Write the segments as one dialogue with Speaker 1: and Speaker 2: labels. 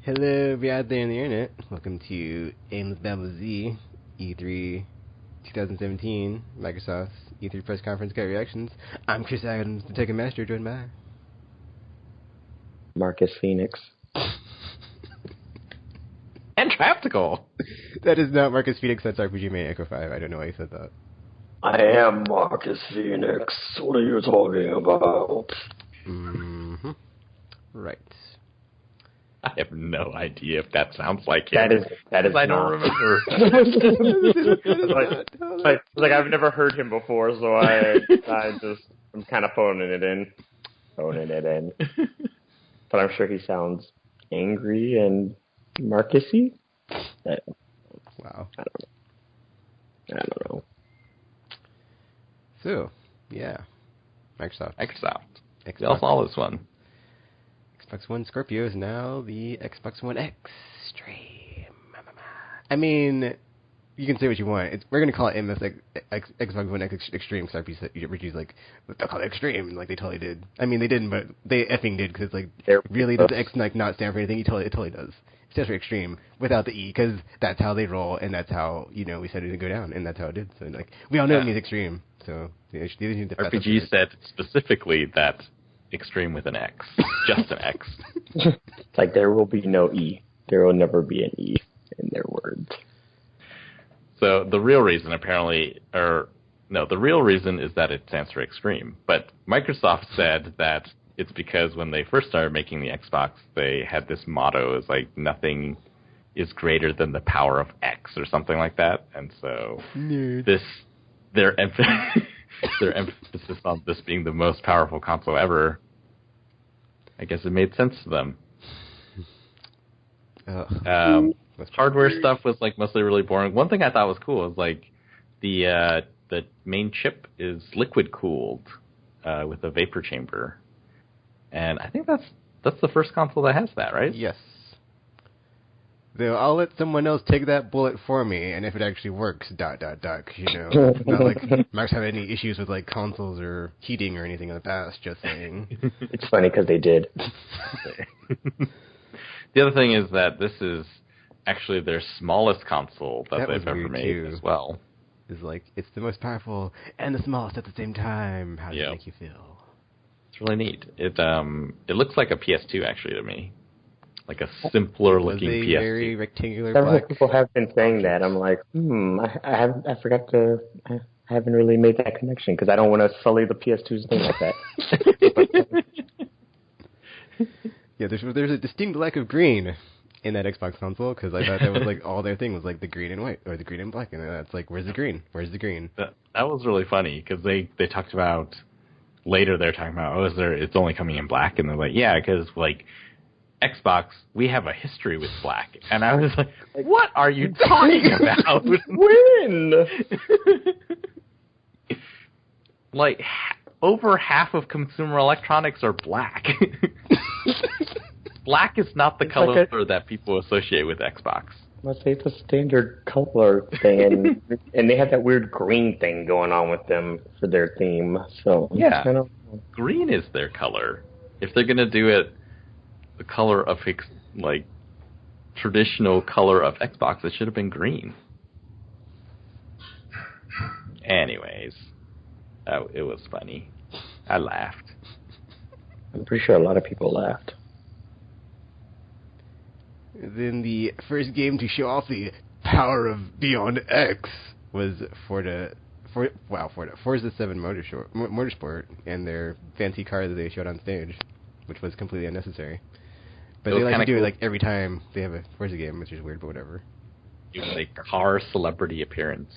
Speaker 1: Hello, be out there in the internet. Welcome to Aimless Babble Z, E3 2017, Microsoft's E3 press conference cut reactions. I'm Chris Adams, the TKKNMSTR, joined by
Speaker 2: Marcus Phoenix.
Speaker 3: And Trioptical.
Speaker 1: That is not Marcus Phoenix, that's RPG Main Echo 5. I don't know why you said that.
Speaker 2: I am Marcus Phoenix. What are you talking about?
Speaker 1: Mm-hmm. Right.
Speaker 3: I have no idea if that sounds like him.
Speaker 2: That is
Speaker 3: I
Speaker 2: not.
Speaker 3: don't remember.
Speaker 2: like I've never heard him before, so I'm kind of phoning it in. But I'm sure he sounds angry and Marcusy.
Speaker 1: Wow.
Speaker 2: I don't know.
Speaker 1: So, yeah. Microsoft.
Speaker 3: We all saw this one.
Speaker 1: Xbox One Scorpio is now the Xbox One Extreme. I mean, you can say what you want. We're going to call it Xbox One X Extreme, because RPG's like, they'll call it Extreme, like they totally did. I mean, they didn't, but they effing did, because it's like, really, does the X like not stand for anything? It totally does. It stands for Extreme, without the E, because that's how they roll, and that's how, we said it would go down, and that's how it did. So, like, we all know it means Extreme, so...
Speaker 3: RPG said specifically that Extreme with an X. Just an X.
Speaker 2: It's like there will be no E. There will never be an E in their words.
Speaker 3: So the real reason the real reason is that it stands for Extreme. But Microsoft said that it's because when they first started making the Xbox, they had this motto, is like, nothing is greater than the power of X, or something like that. And so their emphasis on this being the most powerful console ever, I guess it made sense to them. Hardware stuff was like mostly really boring. One thing I thought was cool was like the main chip is liquid cooled with a vapor chamber, and I think that's the first console that has that, right?
Speaker 1: Yes. Though I'll let someone else take that bullet for me, and if it actually works, ... Not like Max had any issues with like consoles or heating or anything in the past. Just saying.
Speaker 2: It's funny because they did.
Speaker 3: The other thing is that this is actually their smallest console that they've ever made as well.
Speaker 1: It's like, it's the most powerful and the smallest at the same time. How does it make you feel?
Speaker 3: It's really neat. It looks like a PS2 actually to me. Like a simpler looking PS2.
Speaker 1: Very rectangular
Speaker 2: Several
Speaker 1: black.
Speaker 2: people have been saying that. I'm like, I haven't really made that connection because I don't want to sully the PS2's name like that.
Speaker 1: Yeah, there's a distinct lack of green in that Xbox console, because I thought that was like all their thing was like the green and white, or the green and black, and that's like, where's the green? Where's the green?
Speaker 3: That was really funny, because they talked about, later they're talking about, it's only coming in black, and they're like, yeah, because like, Xbox, we have a history with black. And I was like, what are you talking about?
Speaker 2: When?
Speaker 3: Like, over half of consumer electronics are black. Black is not the color that people associate with Xbox.
Speaker 2: Must be the standard color thing, and they have that weird green thing going on with them for their theme. So
Speaker 3: yeah, green is their color. If they're gonna do it, the color of like traditional color of Xbox, it should have been green. Anyways, it was funny. I laughed.
Speaker 2: I'm pretty sure a lot of people laughed.
Speaker 1: Then the first game to show off the power of Beyond X was Forza 7 Motorsport, and their fancy car that they showed on stage, which was completely unnecessary. But they like to do it like every time they have a Forza game, which is weird, but whatever.
Speaker 3: It was a car celebrity appearance.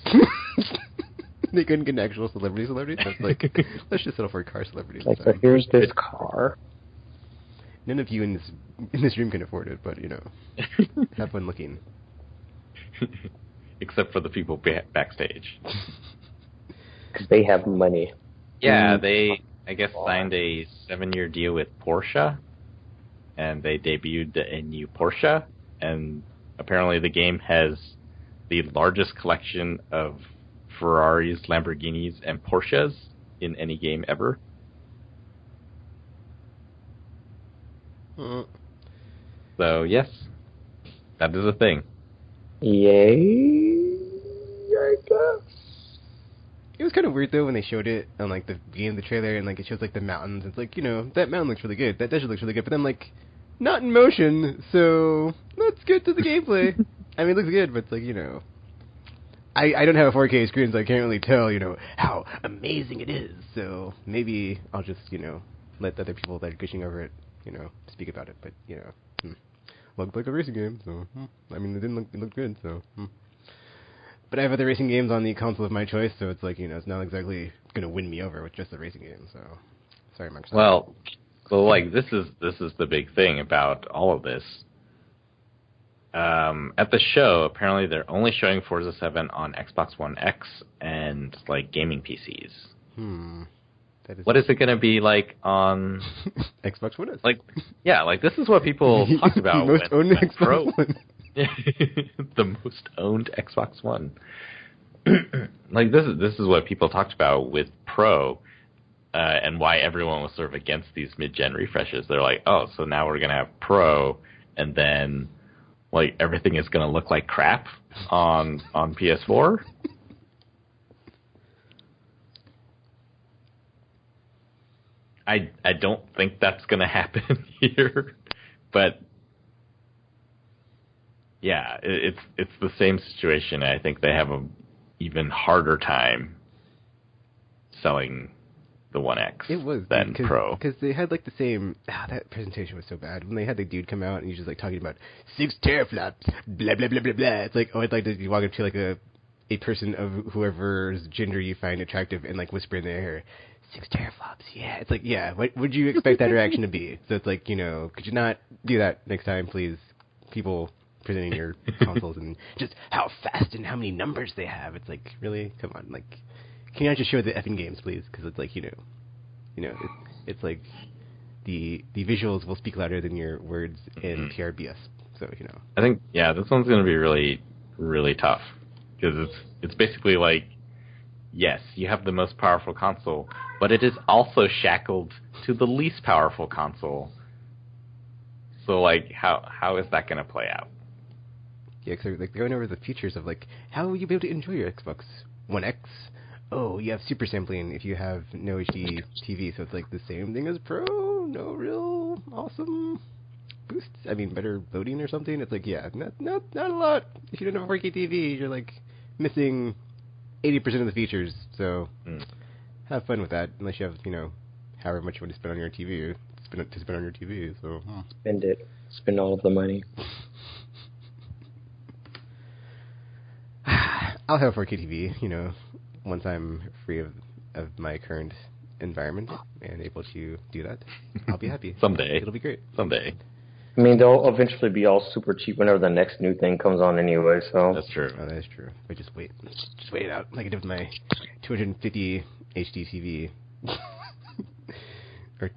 Speaker 1: They couldn't get an actual celebrity. So it's like, let's just settle for a car celebrity.
Speaker 2: Like, so here's this car.
Speaker 1: None of you in this room can afford it, but have fun looking.
Speaker 3: Except for the people backstage.
Speaker 2: Because they have money.
Speaker 3: Yeah, they, I guess, signed a 7-year deal with Porsche. And they debuted a new Porsche, and apparently the game has the largest collection of Ferraris, Lamborghinis, and Porsches in any game ever. So, yes, That is a thing.
Speaker 2: Yay, I guess.
Speaker 1: It was kind of weird though when they showed it on like the beginning of the trailer, and like it shows like the mountains. It's like, that mountain looks really good, that desert looks really good, but then like not in motion. So let's get to the gameplay. I mean, it looks good, but it's like I don't have a 4K screen, so I can't really tell how amazing it is. So maybe I'll just let the other people that are gushing over it speak about it. But looked like a racing game, so I mean it looked good, so. But I have other racing games on the console of my choice, so it's like, it's not exactly going to win me over with just a racing game, so sorry, Microsoft.
Speaker 3: Well, like, this is the big thing about all of this. At the show, apparently they're only showing Forza 7 on Xbox One X and, like, gaming PCs. What is it going to be like on...
Speaker 1: Xbox One S.
Speaker 3: Like, yeah, like, this is what people talked about.
Speaker 1: The most owned Xbox
Speaker 3: Pro.
Speaker 1: One.
Speaker 3: The most owned Xbox One. Like, this is what people talked about with Pro, and why everyone was sort of against these mid-gen refreshes. They're like, oh, so now we're going to have Pro, and then, like, everything is going to look like crap on PS4? I don't think that's going to happen here, but... Yeah, it's the same situation. I think they have an even harder time selling the One X than Pro.
Speaker 1: Because they had like the same... that presentation was so bad. When they had the dude come out and he's just like talking about 6 teraflops, blah, blah, blah, blah, blah. It's like, I'd like to walk up to like a person of whoever's gender you find attractive and like whisper in their ear, 6 teraflops, yeah. It's like, yeah, what would you expect that reaction to be? So it's like, could you not do that next time, please? People... presenting your consoles and just how fast and how many numbers they have. It's like, really? Come on. Like, can you not just show the effing games, please? Because it's like, it's like the visuals will speak louder than your words in TRBS. So,
Speaker 3: I think, yeah, this one's going to be really, really tough. Because it's basically like, yes, you have the most powerful console, but it is also shackled to the least powerful console. So, like, how is that going to play out?
Speaker 1: Yeah, because they're going over the features of, like, how will you be able to enjoy your Xbox One X? Oh, you have super sampling if you have no HD TV, so it's like the same thing as Pro? No real awesome boosts? I mean, better loading or something? It's like, yeah, not a lot. If you don't have a 4K TV, you're, like, missing 80% of the features, so have fun with that, unless you have, however much you want to spend on your TV, spend on your TV, so...
Speaker 2: Spend it. Spend all of the money.
Speaker 1: I'll have 4K TV, once I'm free of my current environment and able to do that. I'll be happy.
Speaker 3: Someday.
Speaker 1: It'll be great.
Speaker 3: Someday.
Speaker 2: I mean, they'll eventually be all super cheap whenever the next new thing comes on anyway, so...
Speaker 3: That's true.
Speaker 1: Oh, that is true. But just wait. Just wait it out. Like I did with my 250 HD TV. or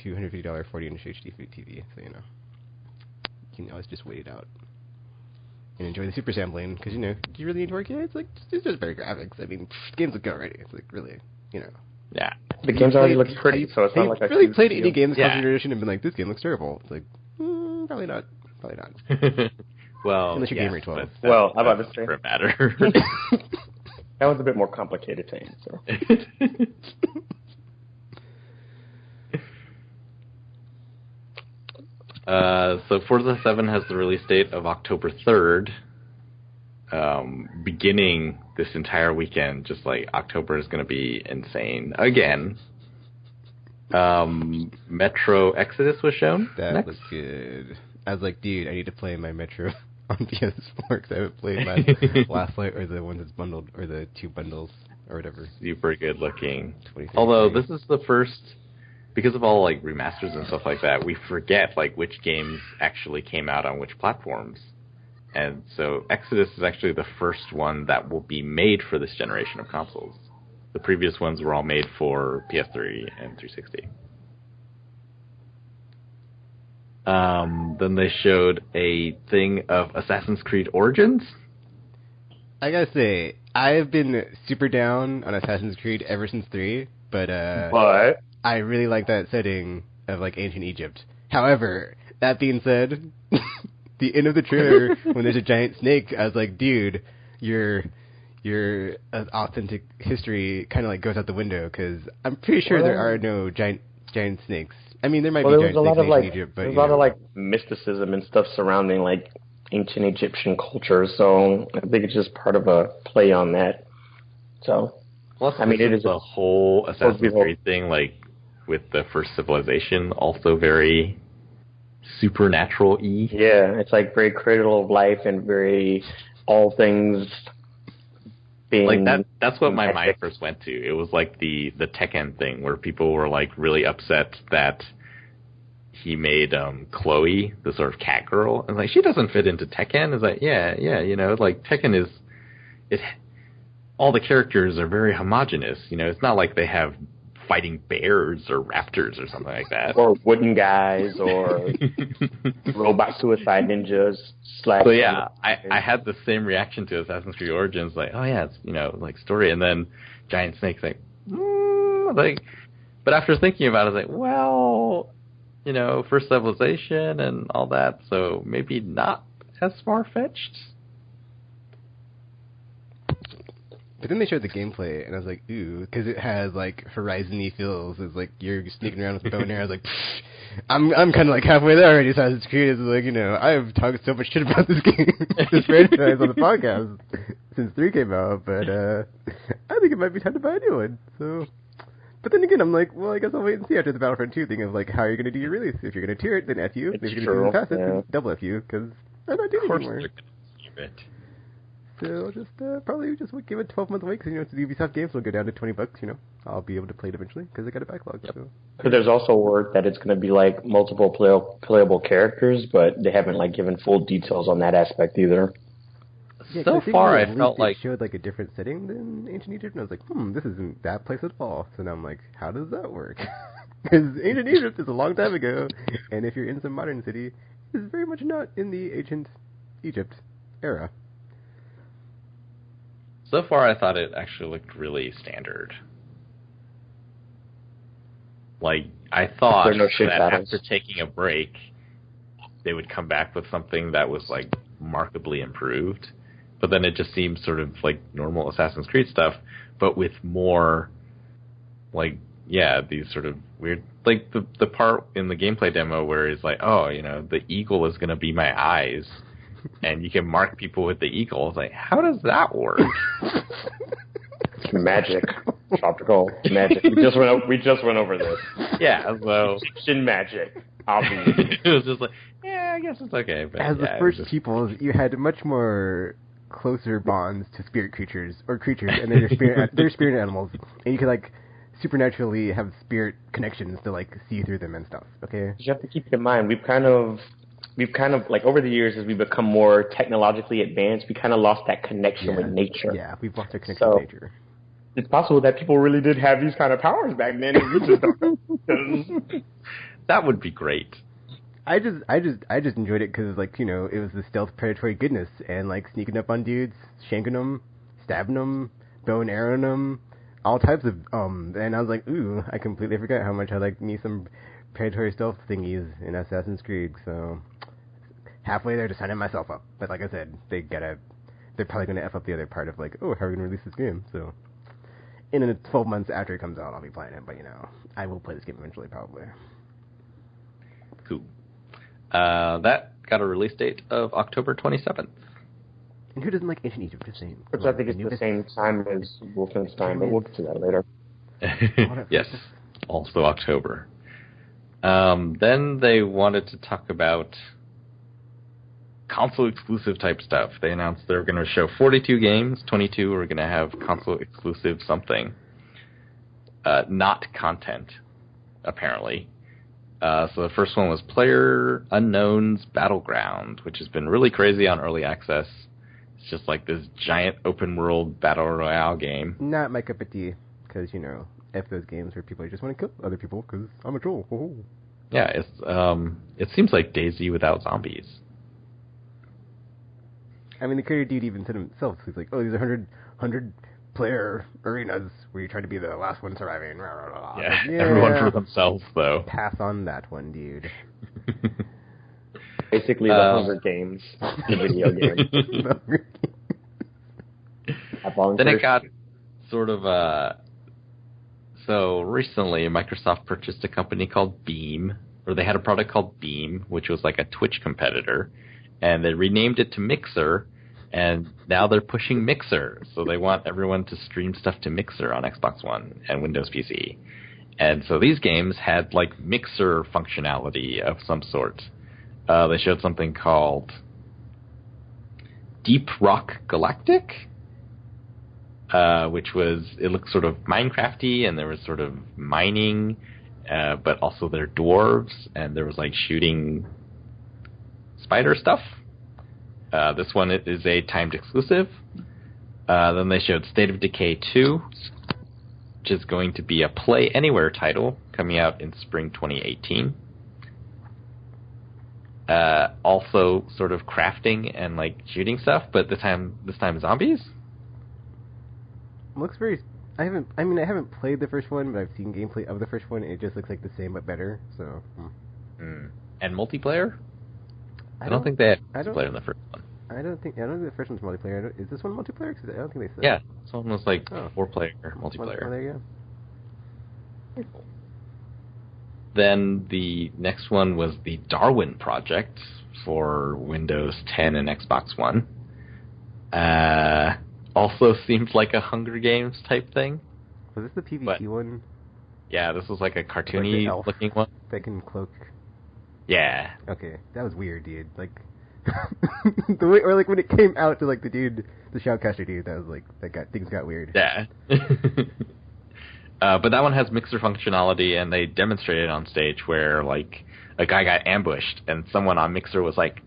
Speaker 1: $250 40-inch HD TV, so, you can always just wait it out. And enjoy the super sampling, because, do you really need 4K? It's like, it's just better graphics. I mean, games look good already. It's like, really,
Speaker 3: Yeah.
Speaker 2: The games already look pretty, so it's not like I
Speaker 1: really played any games
Speaker 3: yeah.
Speaker 1: console edition and been like, this game looks terrible. It's like, probably not.
Speaker 3: Well,
Speaker 1: unless you're Gamer 12.
Speaker 2: Well, how about this thing?
Speaker 3: For matter.
Speaker 2: That was a bit more complicated to answer.
Speaker 3: So Forza 7 has the release date of October 3rd. Beginning this entire weekend, just like October is going to be insane again. Metro Exodus was shown.
Speaker 1: That was good. I was like, dude, I need to play my Metro on PS4 because I haven't played last Light or the one that's bundled or the 2 bundles or whatever.
Speaker 3: Super good looking. Although this is the first, because of all like remasters and stuff like that, we forget like which games actually came out on which platforms. And so Exodus is actually the first one that will be made for this generation of consoles. The previous ones were all made for PS3 and 360. Then they showed a thing of Assassin's Creed Origins.
Speaker 1: I gotta say, I've been super down on Assassin's Creed ever since 3, but I really like that setting of like ancient Egypt. However, that being said, the end of the trailer when there's a giant snake, I was like, dude, your authentic history kind of like goes out the window because I'm pretty sure there are no giant snakes. I mean, there might be giant snakes in ancient Egypt, but
Speaker 2: there's a lot of like mysticism and stuff surrounding like ancient Egyptian culture. So I think it's just part of a play on that. So,
Speaker 3: plus,
Speaker 2: I mean, it is
Speaker 3: the whole Assassin's Creed thing, like with the first civilization, also very supernatural-y.
Speaker 2: Yeah, it's like very cradle of life and very all things being
Speaker 3: like that. That's what my mind first went to. It was like the Tekken thing where people were like really upset that he made Chloe the sort of cat girl, and like she doesn't fit into Tekken. It's like yeah, you know, like Tekken is it. All the characters are very homogenous. You know, it's not like they have fighting bears or raptors or something like that.
Speaker 2: Or wooden guys or robot suicide ninjas.
Speaker 3: So yeah, I had the same reaction to Assassin's Creed Origins, like, oh yeah, it's, you know, like story, and then giant snakes, like, but after thinking about it, I was like, well, you know, first civilization and all that, so maybe not as far-fetched.
Speaker 1: But then they showed the gameplay, and I was like, ooh, because it has, like, Horizon-y feels. It's like, you're sneaking around with a bow and arrow. I was like, I'm kind of, like, halfway there already, so Assassin's Creed is like, you know, I've talked so much shit about this game, this franchise on the podcast since 3 came out, but, I think it might be time to buy a new one, so... But then again, I'm like, well, I guess I'll wait and see after the Battlefront 2 thing of, like, how you're going to do your release. If you're going to tier it, then F you. If you're going to pass it, then double F you, because I'm not doing it anymore. So I'll just probably just give it 12 months away because, you know, it's the Ubisoft games will go down to $20, you know. I'll be able to play it eventually because I got a backlog. Yep. So.
Speaker 2: But there's also word that it's going to be like multiple playable characters, but they haven't like given full details on that aspect either.
Speaker 1: Yeah,
Speaker 3: so far, I felt like
Speaker 1: it showed like a different setting than Ancient Egypt, and I was like, this isn't that place at all. So now I'm like, how does that work? Because Ancient Egypt is a long time ago, and if you're in some modern city, it's very much not in the Ancient Egypt era.
Speaker 3: So far, I thought it actually looked really standard. Like, I thought that after taking a break, they would come back with something that was, like, markedly improved. But then it just seems sort of like normal Assassin's Creed stuff, but with more, like, yeah, these sort of weird... Like, the part in the gameplay demo where it's like, oh, you know, the eagle is going to be my eyes. And you can mark people with the eagle. It's like, how does that work?
Speaker 2: Magic. Trioptical magic. We just went over this.
Speaker 3: Yeah, so...
Speaker 2: Egyptian magic. Obviously.
Speaker 3: It was just like, yeah, I guess it's okay. But
Speaker 1: as the first peoples, you had much more closer bonds to spirit creatures, and they're spirit animals. And you could, like, supernaturally have spirit connections to, like, see through them and stuff, okay?
Speaker 2: You have to keep in mind, we've kind of like over the years as we become more technologically advanced, we kind of lost that connection with nature.
Speaker 1: Yeah, we've lost our connection with nature.
Speaker 2: It's possible that people really did have these kind of powers back then, and we just don't.
Speaker 3: That would be great.
Speaker 1: I just enjoyed it because, like, you know, it was the stealth predatory goodness and, like, sneaking up on dudes, shanking them, stabbing them, bow and arrowing them, all types of and I was like, ooh, I completely forgot how much I like me some predatory stealth thingies in Assassin's Creed. So halfway there to signing myself up, but like I said, they're probably gonna F up the other part of like, oh, how are we gonna release this game? So in 12 months after it comes out, I'll be playing it. But you know, I will play this game eventually, probably.
Speaker 3: Cool. That got a release date of October 27th.
Speaker 1: And who doesn't like Ancient Egypt? Just saying.
Speaker 2: Which I think it's the same time as Wolfenstein, but we'll get to that later.
Speaker 3: Yes, also October. Then they wanted to talk about console-exclusive type stuff. They announced they were going to show 42 games, 22 were going to have console-exclusive something. Not content, apparently. So the first one was PlayerUnknown's Battleground, which has been really crazy on early access. It's just like this giant open-world battle royale game.
Speaker 1: Not my cup of tea, because, you know, F those games where people just want to kill other people, because I'm a troll. Oh.
Speaker 3: Yeah, it seems like DayZ without zombies.
Speaker 1: I mean, the creator dude even said himself, he's like, oh, these are 100 player arenas where you try to be the last one surviving.
Speaker 3: Yeah, everyone for themselves, though.
Speaker 1: Pass on that one, dude.
Speaker 2: Basically, the Hunger Games, the video game.
Speaker 3: Then it got sort of so recently Microsoft purchased a company called Beam, or they had a product called Beam, which was like a Twitch competitor, and they renamed it to Mixer, and now they're pushing Mixer, so they want everyone to stream stuff to Mixer on Xbox One and Windows PC. And so these games had like Mixer functionality of some sort. They showed something called Deep Rock Galactic, which it looked sort of Minecrafty, and there was sort of mining, but also they're dwarves, and there was like shooting spider stuff. This one is a timed exclusive. Then they showed State of Decay 2, which is going to be a Play Anywhere title coming out in spring 2018. Also sort of crafting and like shooting stuff, but this time zombies.
Speaker 1: Looks very. I haven't played the first one, but I've seen gameplay of the first one. And it just looks like the same but better. So.
Speaker 3: And multiplayer? I don't think they had multiplayer in the first one.
Speaker 1: I don't think the first one's multiplayer. Is this one multiplayer? 'Cause I don't think they said.
Speaker 3: Yeah, this one was like 4-player multiplayer.
Speaker 1: Oh, there you go.
Speaker 3: Then the next one was the Darwin Project for Windows 10 and Xbox One. Also seems like a Hunger Games type thing.
Speaker 1: Was this the PvP one?
Speaker 3: Yeah, this was like a cartoony looking one.
Speaker 1: That can cloak.
Speaker 3: Yeah.
Speaker 1: Okay, that was weird, dude. Like, the way, or like when it came out to like the shoutcaster dude, that was like things got weird.
Speaker 3: Yeah. But that one has Mixer functionality, and they demonstrated on stage where like a guy got ambushed, and someone on Mixer was like,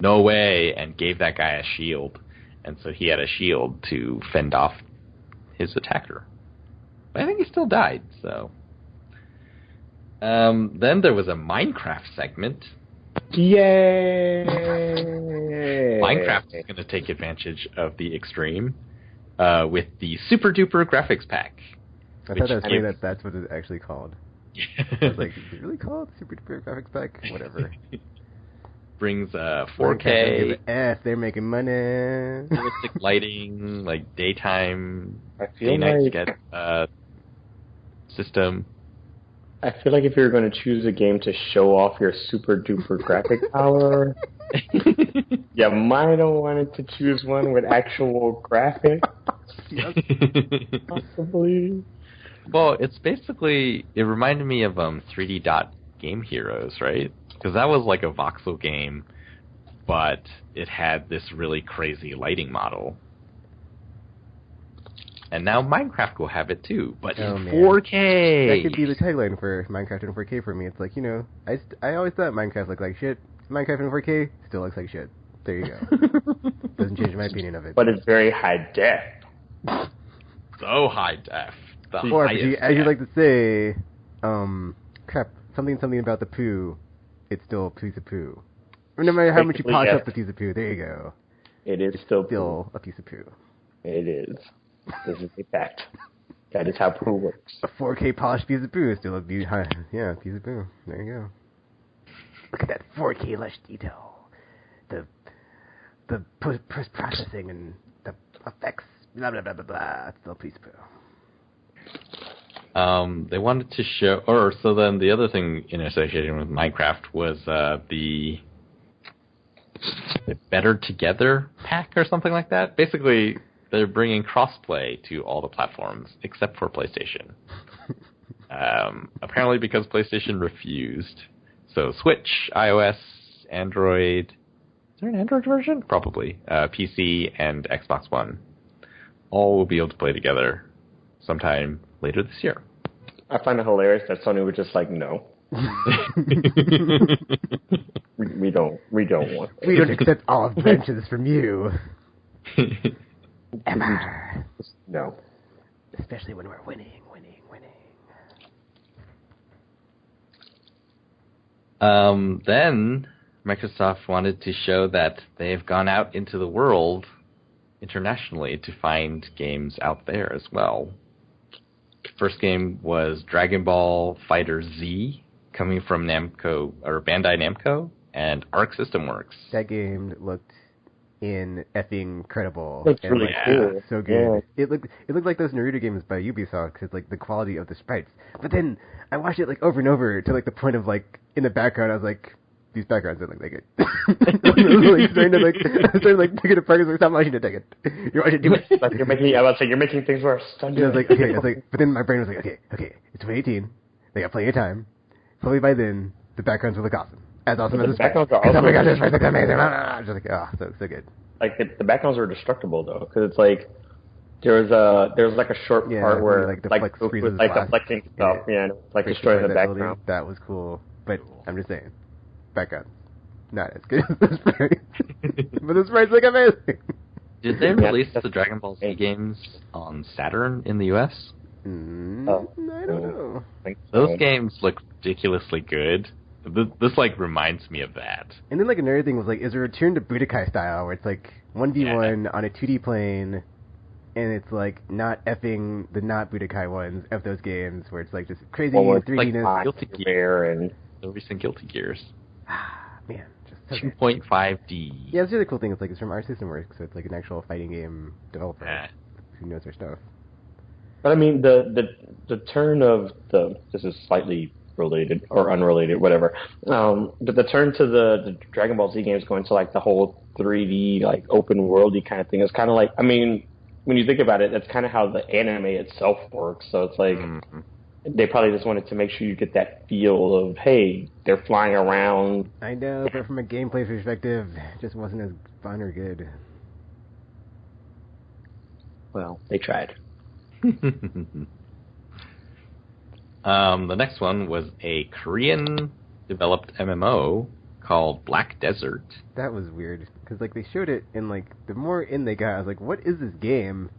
Speaker 3: "No way," and gave that guy a shield, and so he had a shield to fend off his attacker. But I think he still died. So. Then there was a Minecraft segment.
Speaker 2: Yay!
Speaker 3: Minecraft is going to take advantage of the Extreme with the Super Duper Graphics Pack.
Speaker 1: I thought that was funny that's what it's actually called. I was like, is it really called Super Duper Graphics Pack? Whatever.
Speaker 3: Brings 4K.
Speaker 1: They're making money.
Speaker 3: Realistic lighting, like daytime,
Speaker 2: day-night
Speaker 3: system.
Speaker 2: I feel like if you're going to choose a game to show off your super duper graphic power, you might have wanted to choose one with actual graphics. Possibly.
Speaker 3: Well, it's basically, it reminded me of 3D Dot Game Heroes, right? Because that was like a voxel game, but it had this really crazy lighting model. And now Minecraft will have it too, but in 4K.
Speaker 1: That could be the tagline for Minecraft in 4K for me. It's like, I always thought Minecraft looked like shit. Minecraft in 4K still looks like shit. There you go. Doesn't change my opinion of it.
Speaker 2: But it's very high def.
Speaker 3: So high def.
Speaker 1: Or, as you like to say, something about the poo, it's still a piece of poo. No matter how much you polish up the piece of poo, there you go.
Speaker 2: It is still
Speaker 1: a piece of poo.
Speaker 2: It is. This is a fact. That is how poo works.
Speaker 1: A 4K polished piece of poo is still a piece of poo. There you go. Look at that 4K lush detail. The post-processing and the effects, blah, blah, blah, blah, blah. It's still a piece of poo.
Speaker 3: They wanted to show, so then the other thing in association with Minecraft was the Better Together pack or something like that. Basically, they're bringing crossplay to all the platforms except for PlayStation. Apparently because PlayStation refused. So Switch, iOS, Android. Is there an Android version? Probably. PC and Xbox One. All will be able to play together sometime later this year.
Speaker 2: I find it hilarious that Sony was just like, no. we don't want it.
Speaker 1: We don't accept olive branches from you. Ever.
Speaker 2: No.
Speaker 1: Especially when we're winning.
Speaker 3: Then Microsoft wanted to show that they've gone out into the world internationally to find games out there as well. First game was Dragon Ball Fighter Z, coming from Namco, or Bandai Namco, and Arc System Works.
Speaker 1: That game looked incredible.
Speaker 2: It's really cool.
Speaker 1: So good. Yeah. It looked like those Naruto games by Ubisoft because like the quality of the sprites. But then I watched it like over and over to like the point of like in the background I was like, these backgrounds don't look like it. I was starting to like pick it apart. I was like, stop watching it, take it. You're watching it too much.
Speaker 2: Like you're making things worse.
Speaker 1: And I was like, okay. But then my brain was like, okay, it's 2018. They got plenty of time. Hopefully by then the backgrounds will look awesome. As awesome as the backgrounds are. Oh my god, this looks amazing. Just like, so good.
Speaker 2: Like the backgrounds are destructible though, because it's like there's like a short part where
Speaker 1: like the
Speaker 2: flexing stuff, and like destroys the background.
Speaker 1: That was cool, but I'm just saying, background not as good as the sprites, but the sprites look amazing.
Speaker 3: Did they release the Dragon Ball Z games on Saturn in the U.S.?
Speaker 1: I don't know.
Speaker 3: Those games look ridiculously good. This like reminds me of that.
Speaker 1: And then like another thing was like is a return to Budokai style where it's like 1v1 on a 2D plane, and it's like not effing the not Budokai ones of those games where it's like just crazy 3Dness.
Speaker 3: Like Guilty Gear and the recent Guilty Gears.
Speaker 1: Man, just so
Speaker 3: 2.5D.
Speaker 1: Yeah, that's the other cool thing. It's like it's from Arc System Works, so it's like an actual fighting game developer who knows their stuff.
Speaker 2: But I mean the turn of this is slightly related or unrelated, whatever. But the turn to the Dragon Ball Z games going to like the whole 3D like open worldy kind of thing is kind of like, I mean, when you think about it, that's kind of how the anime itself works. So it's like they probably just wanted to make sure you get that feel of, hey, they're flying around.
Speaker 1: I know, but from a gameplay perspective, it just wasn't as fun or good.
Speaker 2: Well, they tried.
Speaker 3: The next one was a Korean-developed MMO called Black Desert.
Speaker 1: That was weird, because like they showed it, and like the more in they got, I was like, what is this game?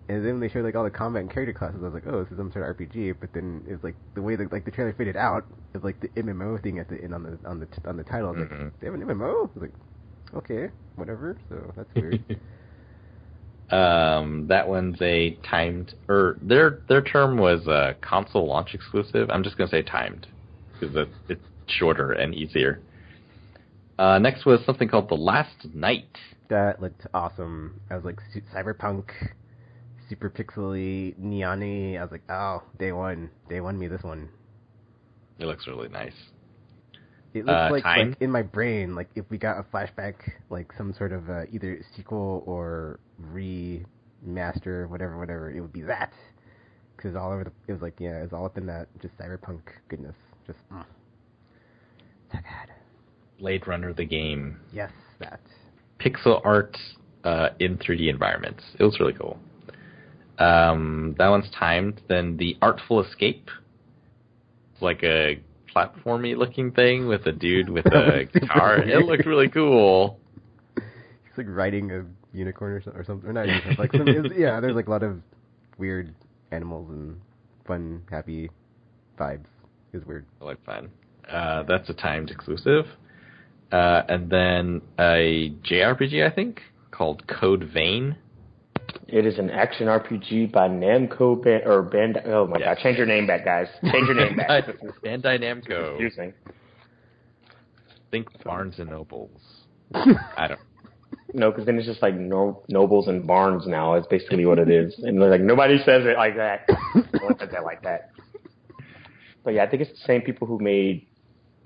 Speaker 1: And then when they showed like all the combat and character classes, I was like, oh, this is some sort of RPG. But then it was like the way that like the trailer faded out, it was like the MMO thing at the end on the title. I was like, they have an MMO? I was like, okay, whatever. So that's weird.
Speaker 3: That one's a timed, or their term was a console launch exclusive. I'm just gonna say timed because it's shorter and easier. Next was something called The Last Night.
Speaker 1: That looked awesome. I was like cyberpunk, super pixely, neon-y. I was like, oh, day one me this one.
Speaker 3: It looks really nice.
Speaker 1: It looks like in my brain, like if we got a flashback, like some sort of either sequel or remaster, whatever, it would be that. Because it was like, yeah, it was all up in that just cyberpunk goodness. Just, so good.
Speaker 3: Blade Runner the game.
Speaker 1: Yes, that.
Speaker 3: Pixel art in 3D environments. It was really cool. That one's timed. Then The Artful Escape. It's like a platformy looking thing with a dude with a guitar. It looked really cool.
Speaker 1: He's like riding a unicorn or something. Or not a unicorn. Like there's like a lot of weird animals and fun, happy vibes. It was weird.
Speaker 3: I like fun. That's a timed exclusive. And then a JRPG, I think, called Code Vein.
Speaker 2: It is an action RPG by Namco Bandai. Oh my god! Change your name back, guys. Change your name back.
Speaker 3: Bandai Namco.
Speaker 2: Confusing.
Speaker 3: Think Barnes and Nobles. I don't.
Speaker 2: No, because then it's just like Nobles and Barnes now. It's basically what it is, and like nobody says it like that. No one says that like that. But yeah, I think it's the same people who made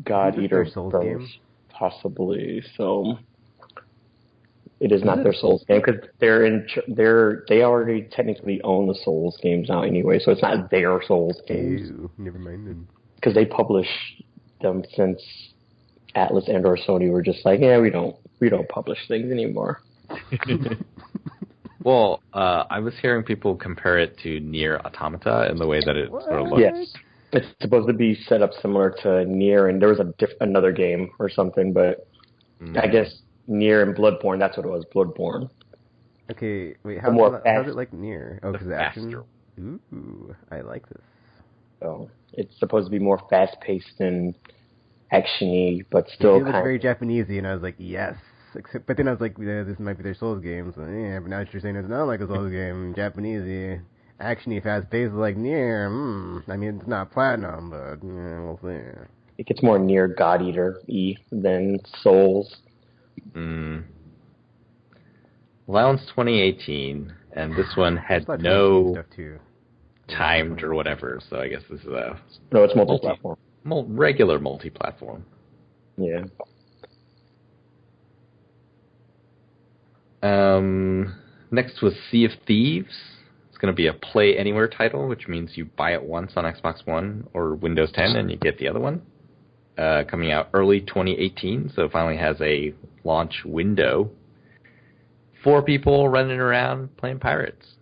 Speaker 2: God Eater
Speaker 1: Souls game,
Speaker 2: possibly. So. It is not their Souls game because they already technically own the Souls games now anyway, so it's not their Souls games.
Speaker 1: Ew, never mind then.
Speaker 2: Because they publish them since Atlas and or Sony were just like, yeah, we don't publish things anymore.
Speaker 3: Well, I was hearing people compare it to Nier Automata in the way that it sort of looks.
Speaker 2: Yes, it's supposed to be set up similar to Nier, and there was another game or something, but I guess. Nier and Bloodborne, that's what it was, Bloodborne.
Speaker 1: Okay, wait, how's it like Nier? Oh, because the action? Ooh, I like this.
Speaker 2: So, it's supposed to be more fast-paced and action-y, but still
Speaker 1: it was very Japanesey, and I was like, yes. But then I was like, yeah, this might be their Souls game, so yeah, but now you're saying it's not like a Souls game, Japanesey, action-y, fast-paced like Nier, I mean, it's not platinum, but yeah, we'll see.
Speaker 2: It gets more near God Eater-y than Souls.
Speaker 3: Well, it's 2018, and this one had no timed or whatever, so I guess this is a...
Speaker 2: No, it's multi-platform.
Speaker 3: Regular multi-platform.
Speaker 2: Yeah.
Speaker 3: Next was Sea of Thieves. It's going to be a Play Anywhere title, which means you buy it once on Xbox One or Windows 10 and you get the other one. Coming out early 2018, so it finally has a launch window. 4 people running around playing pirates.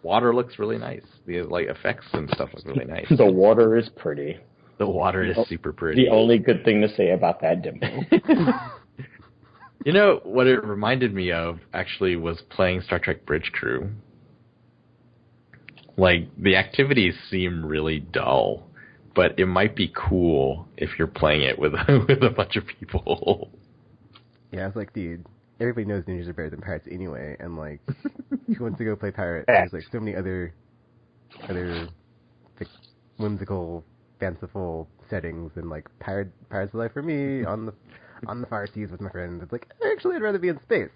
Speaker 3: Water looks really nice. The effects and stuff look really nice.
Speaker 2: The water is pretty.
Speaker 3: The water is super pretty.
Speaker 2: The only good thing to say about that demo.
Speaker 3: You know, what it reminded me of, actually, was playing Star Trek Bridge Crew. The activities seem really dull, but it might be cool if you're playing it with a bunch of people.
Speaker 1: Yeah, it's dude, everybody knows ninjas are better than pirates anyway, and, who wants to go play pirate? There's, so many other whimsical, fanciful settings, and, Pirates of Life for me, on the far seas with my friends. It's actually, I'd rather be in space,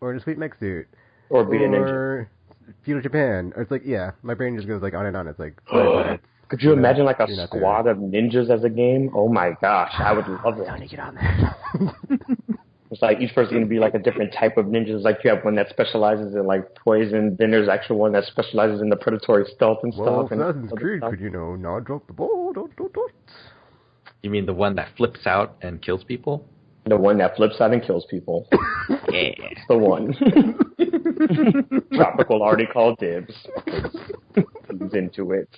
Speaker 1: or in a sweet mech suit,
Speaker 2: or be a ninja.
Speaker 1: feudal Japan. Or it's yeah, my brain just goes on and on. It's pirates.
Speaker 2: Could you imagine a squad of ninjas as a game? Oh my gosh, I would love it.
Speaker 1: Tony, get on there.
Speaker 2: It's each person's going to be a different type of ninjas. You have one that specializes in poison, then there's actually one that specializes in the predatory stealth and stuff.
Speaker 1: Assassin's Creed could, not drop the ball, don't.
Speaker 3: You mean the one that flips out and kills people?
Speaker 2: The one that flips out and kills people.
Speaker 3: Yeah.
Speaker 2: It's the one. Tropical already called dibs. He's into it.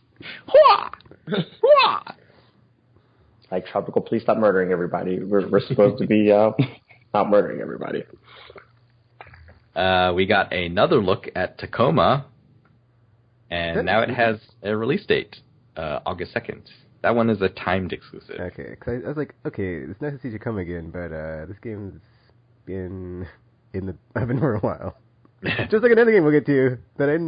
Speaker 2: Tropical, please stop murdering everybody. We're supposed to be not murdering everybody.
Speaker 3: We got another look at Tacoma, and now it has a release date, August 2nd. That one is a timed exclusive.
Speaker 1: Okay, because I was okay, it's nice to see Tacoma again, but this game's been in the oven for a while. Just like another game we'll get to that I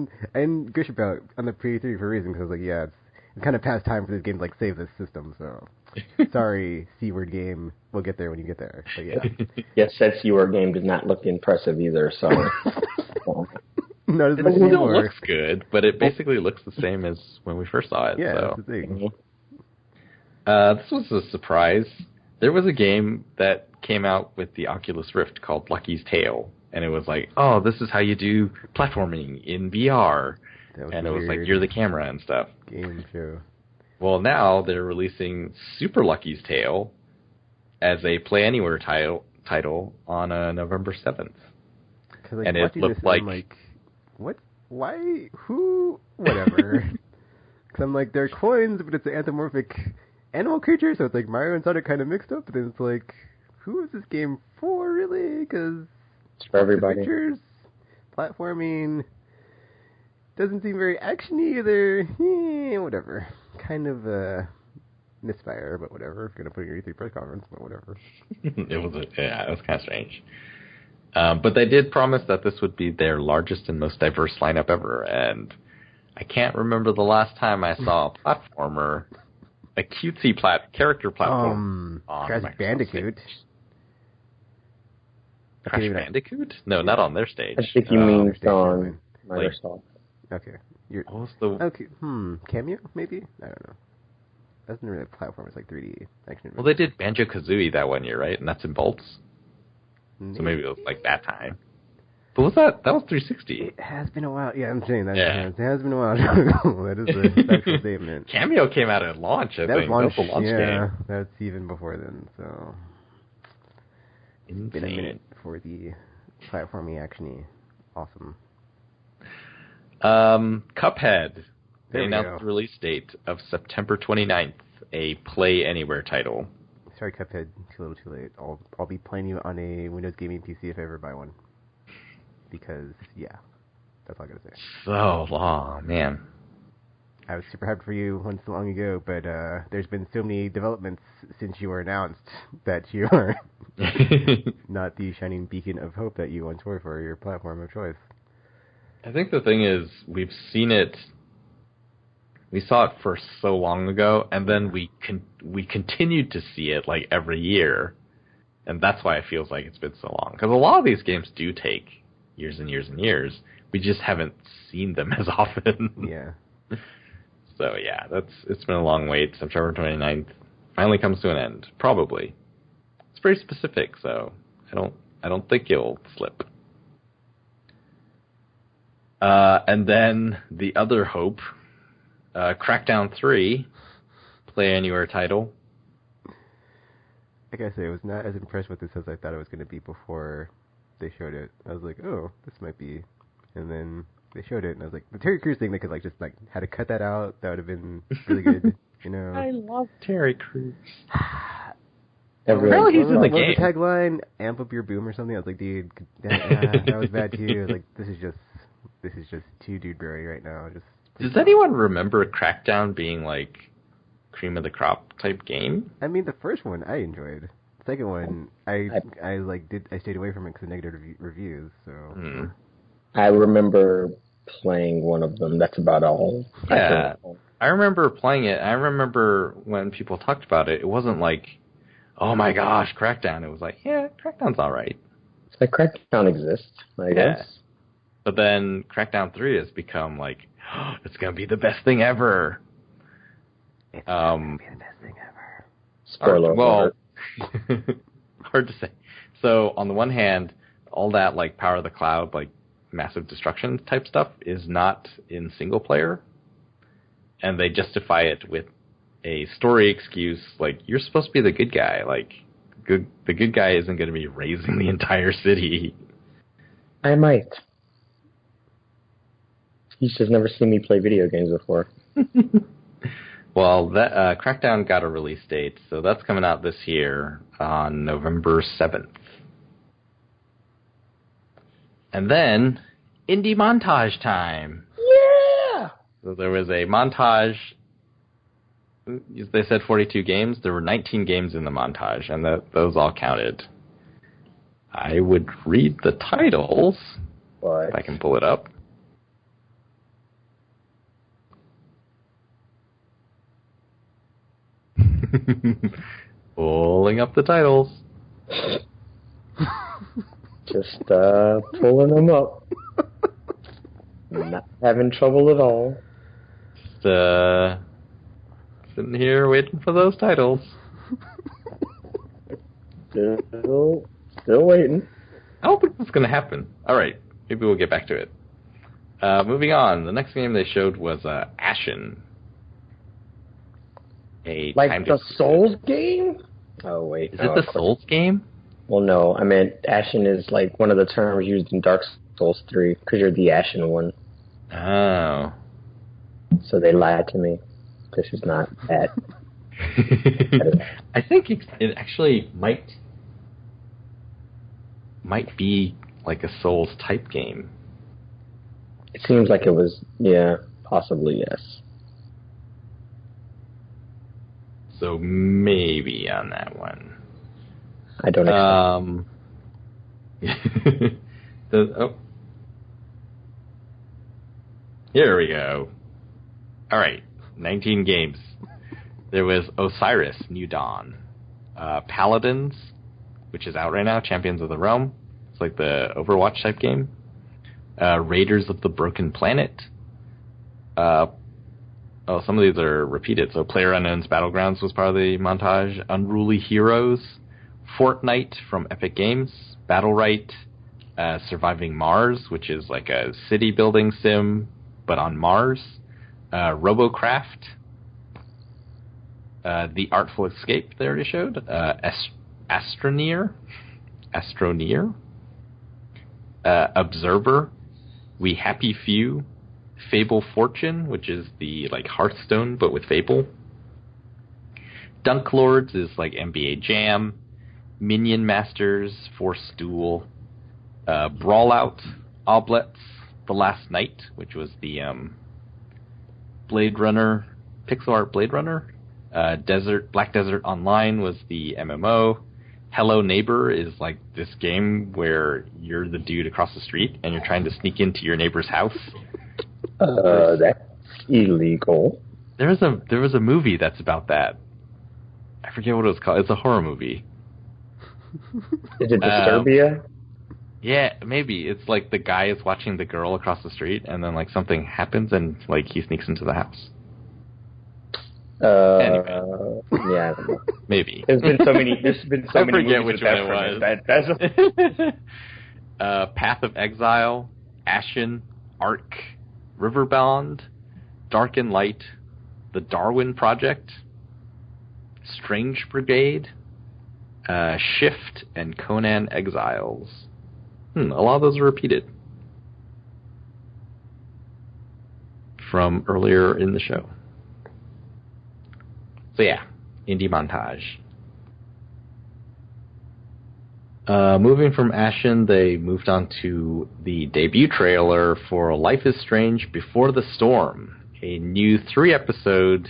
Speaker 1: didn't gush about on the pre-3 for a reason, because it's kind of past time for this game to save this system, so sorry, C-word game, we'll get there when you get there, but yeah.
Speaker 2: Yes, said C-word game did not look impressive either, so...
Speaker 1: Not as much
Speaker 3: it still
Speaker 1: anymore.
Speaker 3: looks good, but it basically looks the same as when we first saw it.
Speaker 1: Yeah,
Speaker 3: so.
Speaker 1: that's the thing.
Speaker 3: This was a surprise. There was a game that came out with the Oculus Rift called Lucky's Tale, and it was oh, this is how you do platforming in VR. And it was you're the camera and stuff.
Speaker 1: Game show.
Speaker 3: Well, now they're releasing Super Lucky's Tale as a Play Anywhere title on November 7th. And it looked
Speaker 1: what? Why? Who? Whatever. Because I'm they're coins, but it's an anthropomorphic animal creature, so it's Mario and Sonic kind of mixed up, but then it's who is this game for, really? Because
Speaker 2: it's for everybody.
Speaker 1: Pictures, platforming, doesn't seem very actiony either. Whatever. Kind of misfire, but whatever. If you're going to put it in your E3 press conference, but whatever.
Speaker 3: It was kind of strange. But they did promise that this would be their largest and most diverse lineup ever, and I can't remember the last time I saw a platformer, a cutesy character platform on
Speaker 1: Crash Bandicoot.
Speaker 3: Crash Bandicoot? No, not on their stage.
Speaker 2: I think you mean on Microsoft.
Speaker 1: Okay.
Speaker 3: Okay.
Speaker 1: Cameo, maybe? I don't know. That's not really a platform, it's 3D action.
Speaker 3: Well, they did Banjo-Kazooie that one year, right? And that's in Bolts. So maybe it was that time. But was that was 360?
Speaker 1: It has been a while. Yeah, I'm saying that.
Speaker 3: Yeah.
Speaker 1: It has been a while. That is a factual statement.
Speaker 3: Cameo came out at launch, I think.
Speaker 1: That was
Speaker 3: the launch game.
Speaker 1: That's even before then, so... It's been a minute for the platformy, actiony. Awesome.
Speaker 3: Cuphead. They announced the release date of September 29th, a Play Anywhere title.
Speaker 1: Sorry, Cuphead, too little, too late. I'll be playing you on a Windows gaming PC if I ever buy one. Because, yeah, that's all I gotta say.
Speaker 3: So long, man.
Speaker 1: I was super happy for you once so long ago, but there's been so many developments since you were announced that you are not the shining beacon of hope that you once were for your platform of choice.
Speaker 3: I think the thing is, we've seen it We saw it for so long ago, and then we continued to see it like every year, and that's why it feels like it's been so long. Because a lot of these games do take years and years and years. We just haven't seen them as often.
Speaker 1: Yeah.
Speaker 3: So yeah, it's been a long wait. September 29th finally comes to an end. Probably. It's very specific, so I don't think it'll slip. And then the other hope, Crackdown 3, Play Anywhere title.
Speaker 1: I gotta say, I was not as impressed with this as I thought it was going to be before they showed it. I was like, oh, this might be... And then they showed it, and I was like, the Terry Crews thing, they could like just like had to cut that out. That would have been really good, you know.
Speaker 3: I love Terry Crews.
Speaker 2: Everyone,
Speaker 3: he's in the game.
Speaker 1: The tagline, amp up your boom or something. I was like, dude, that was bad too. Like, this is just too dudeberry right now.
Speaker 3: Does anyone remember Crackdown being like cream of the crop type game?
Speaker 1: I mean, the first one I enjoyed. The second one, I stayed away from it because of negative reviews. So
Speaker 2: I remember playing one of them. That's about all.
Speaker 3: Yeah, I remember playing it. I remember when people talked about it. It wasn't like, oh my gosh, Crackdown. It was like, yeah, Crackdown's all right.
Speaker 2: It's like Crackdown exists, I guess.
Speaker 3: But then Crackdown 3 has become like, oh, it's going to be the best thing ever.
Speaker 1: It's going to be the best thing ever.
Speaker 2: Spoiler alert.
Speaker 3: Hard to say. So on the one hand, all that like Power of the Cloud, like massive destruction type stuff is not in single player. And they justify it with a story excuse, like, you're supposed to be the good guy. Like, the good guy isn't going to be raising the entire city.
Speaker 2: I might. He's just never seen me play video games before.
Speaker 3: Well, that Crackdown got a release date, so that's coming out this year on November 7th. And then, indie montage time.
Speaker 2: Yeah!
Speaker 3: So there was a montage. They said 42 games. There were 19 games in the montage, and those all counted. I would read the titles, if I can pull it up. Pulling up the titles.
Speaker 2: Just pulling them up. Not having trouble at all.
Speaker 3: Just sitting here waiting for those titles.
Speaker 2: Still waiting.
Speaker 3: I don't think that's going to happen. All right, maybe we'll get back to it. Moving on, the next game they showed was Ashen.
Speaker 2: Like the Souls game? Oh, wait.
Speaker 3: Is it the Souls game?
Speaker 2: Well, no. I meant Ashen is like one of the terms used in Dark Souls 3, because you're the Ashen one.
Speaker 3: Oh.
Speaker 2: So they lied to me. This is not that.
Speaker 3: I think it actually might be like a Souls type game.
Speaker 2: It seems like it was, yeah, possibly, yes.
Speaker 3: So maybe on that one.
Speaker 2: I don't expect.
Speaker 3: Here we go. All right, 19 games. There was Osiris, New Dawn. Paladins, which is out right now, Champions of the Realm. It's like the Overwatch type game. Raiders of the Broken Planet. Some of these are repeated. So PlayerUnknown's Battlegrounds was part of the montage. Unruly Heroes. Fortnite from Epic Games. Battlerite. Surviving Mars, which is like a city building sim, but on Mars. Robocraft. The Artful Escape they already showed. Astroneer. Observer. We Happy Few. Fable Fortune, which is the like Hearthstone but with Fable. Dunk Lords is like NBA Jam. Minion Masters, Force Duel. Brawlout, Oblets, The Last Night, which was the Blade Runner, pixel art Blade Runner. Black Desert Online was the MMO. Hello Neighbor is like this game where you're the dude across the street and you're trying to sneak into your neighbor's house.
Speaker 2: That's illegal.
Speaker 3: There was a movie that's about that. I forget what it was called. It's a horror movie.
Speaker 2: Is it Disturbia?
Speaker 3: Yeah, maybe. It's like the guy is watching the girl across the street, and then like something happens, and like he sneaks into the house. Anyway.
Speaker 2: Yeah, I don't know.
Speaker 3: Maybe.
Speaker 2: There's been so many
Speaker 3: I forget
Speaker 2: movies
Speaker 3: which
Speaker 2: with
Speaker 3: one
Speaker 2: that
Speaker 3: it
Speaker 2: premise.
Speaker 3: was. Path of Exile, Ashen, Ark, Riverbound, Dark and Light, The Darwin Project, Strange Brigade, Shift, and Conan Exiles. A lot of those are repeated from earlier in the show. So yeah, indie montage. Moving from Ashen, they moved on to the debut trailer for Life is Strange Before the Storm, a new 3-episode,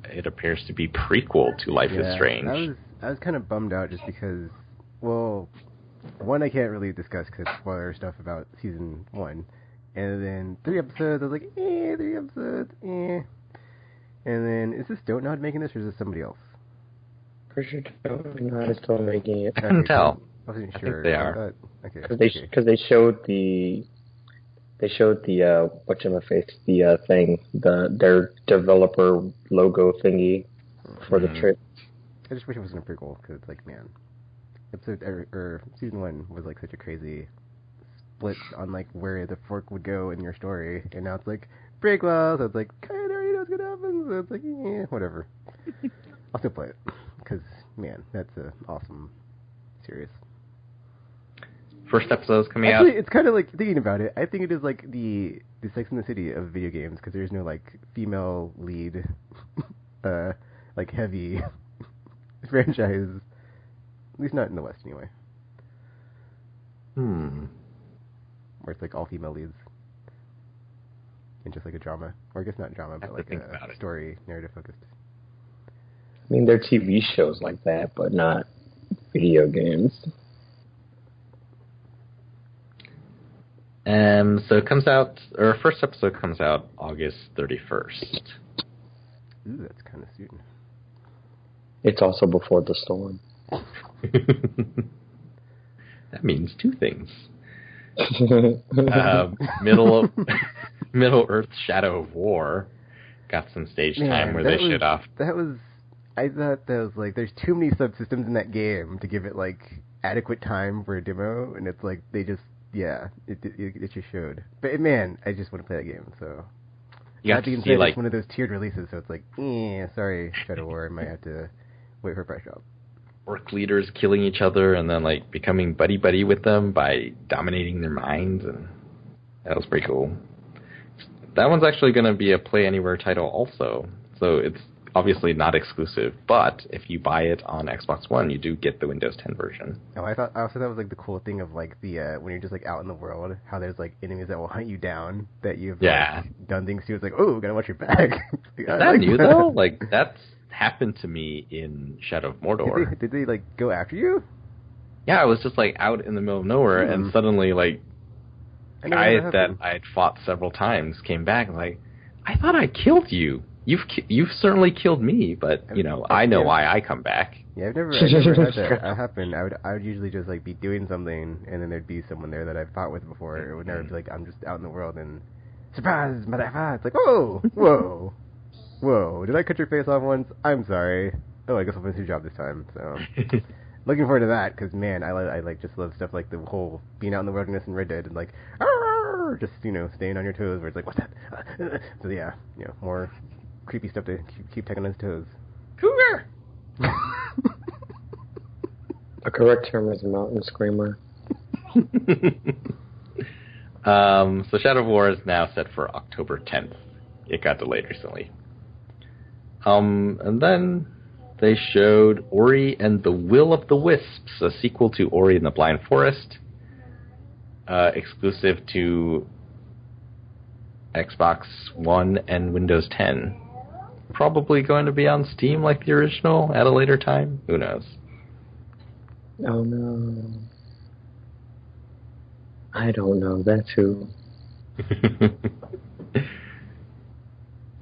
Speaker 3: it appears to be prequel to Life is Strange.
Speaker 1: I was kind of bummed out just because, well, one, I can't really discuss because it's spoiler stuff about season 1. And then 3 episodes, I was like, 3 episodes, And then, is this Don't making this, or is this somebody else?
Speaker 2: Pretty sure Don't is still making it.
Speaker 3: I couldn't tell.
Speaker 1: I wasn't
Speaker 3: I
Speaker 1: sure.
Speaker 3: think they are.
Speaker 2: Because they showed the whatchamaface, the thing, their developer logo thingy for the trip.
Speaker 1: I just wish it wasn't a prequel, because it's like, man, season 1 was like such a crazy split on like where the fork would go in your story, and now it's like prequel, so it's like kind of already knows what's gonna happen, so it's like whatever. I'll still play it because man, that's an awesome series.
Speaker 3: First episode's coming
Speaker 1: Actually,
Speaker 3: out.
Speaker 1: it's kind of like thinking about it. I think it is like the Sex and the City of video games because there's no like female lead, like heavy franchise. At least not in the West, anyway. Where it's like all female leads. And just like a drama. Or I guess not drama, but like a story, narrative focused.
Speaker 2: I mean, there are TV shows like that, but not video games.
Speaker 3: So it comes out, or first episode comes out August 31st.
Speaker 1: Ooh, that's kind of soon.
Speaker 2: It's also before the storm.
Speaker 3: That means 2 things. Middle Earth Shadow of War got some stage time where they showed off.
Speaker 1: I thought that was like, there's too many subsystems in that game to give it like adequate time for a demo, and it's like they just, it just showed. But man, I just want to play that game, so.
Speaker 3: You have to see like
Speaker 1: it's one of those tiered releases, so it's like, sorry, Shadow of War, I might have to wait for a price drop.
Speaker 3: Orc leaders killing each other and then like becoming buddy with them by dominating their minds, and that was pretty cool. That one's actually going to be a Play Anywhere title also, so it's obviously not exclusive, but if you buy it on Xbox One, you do get the Windows 10 version.
Speaker 1: Oh, I also thought that was like the cool thing of like the when you're just like out in the world, how there's like enemies that will hunt you down that you've like, done things to. It's like, oh, gotta watch your back.
Speaker 3: Is that new though? Like that's happened to me in Shadow of Mordor.
Speaker 1: Did they like go after you?
Speaker 3: Yeah, I was just like out in the middle of nowhere, and suddenly like guy that I had fought several times came back and like, I thought I killed you. You've certainly killed me, but you know I know why I come back.
Speaker 1: Yeah, I've never had that happen. I would usually just like be doing something, and then there'd be someone there that I've fought with before. It would never be like I'm just out in the world and surprise, motherfucker! It's like whoa. Did I cut your face off once? I'm sorry. Oh, I guess I'll finish your job this time. So looking forward to that because man, I like just love stuff like the whole being out in the wilderness and Red Dead and like just staying on your toes where it's like what's that? So yeah, more creepy stuff to keep taking on his toes.
Speaker 3: Cougar!
Speaker 2: The correct term is mountain screamer.
Speaker 3: So Shadow of War is now set for October 10th. It got delayed recently. And then they showed Ori and the Will of the Wisps, a sequel to Ori and the Blind Forest, exclusive to Xbox One and Windows 10. Probably going to be on Steam like the original at a later time. Who knows?
Speaker 2: Oh no. I don't know. That's who.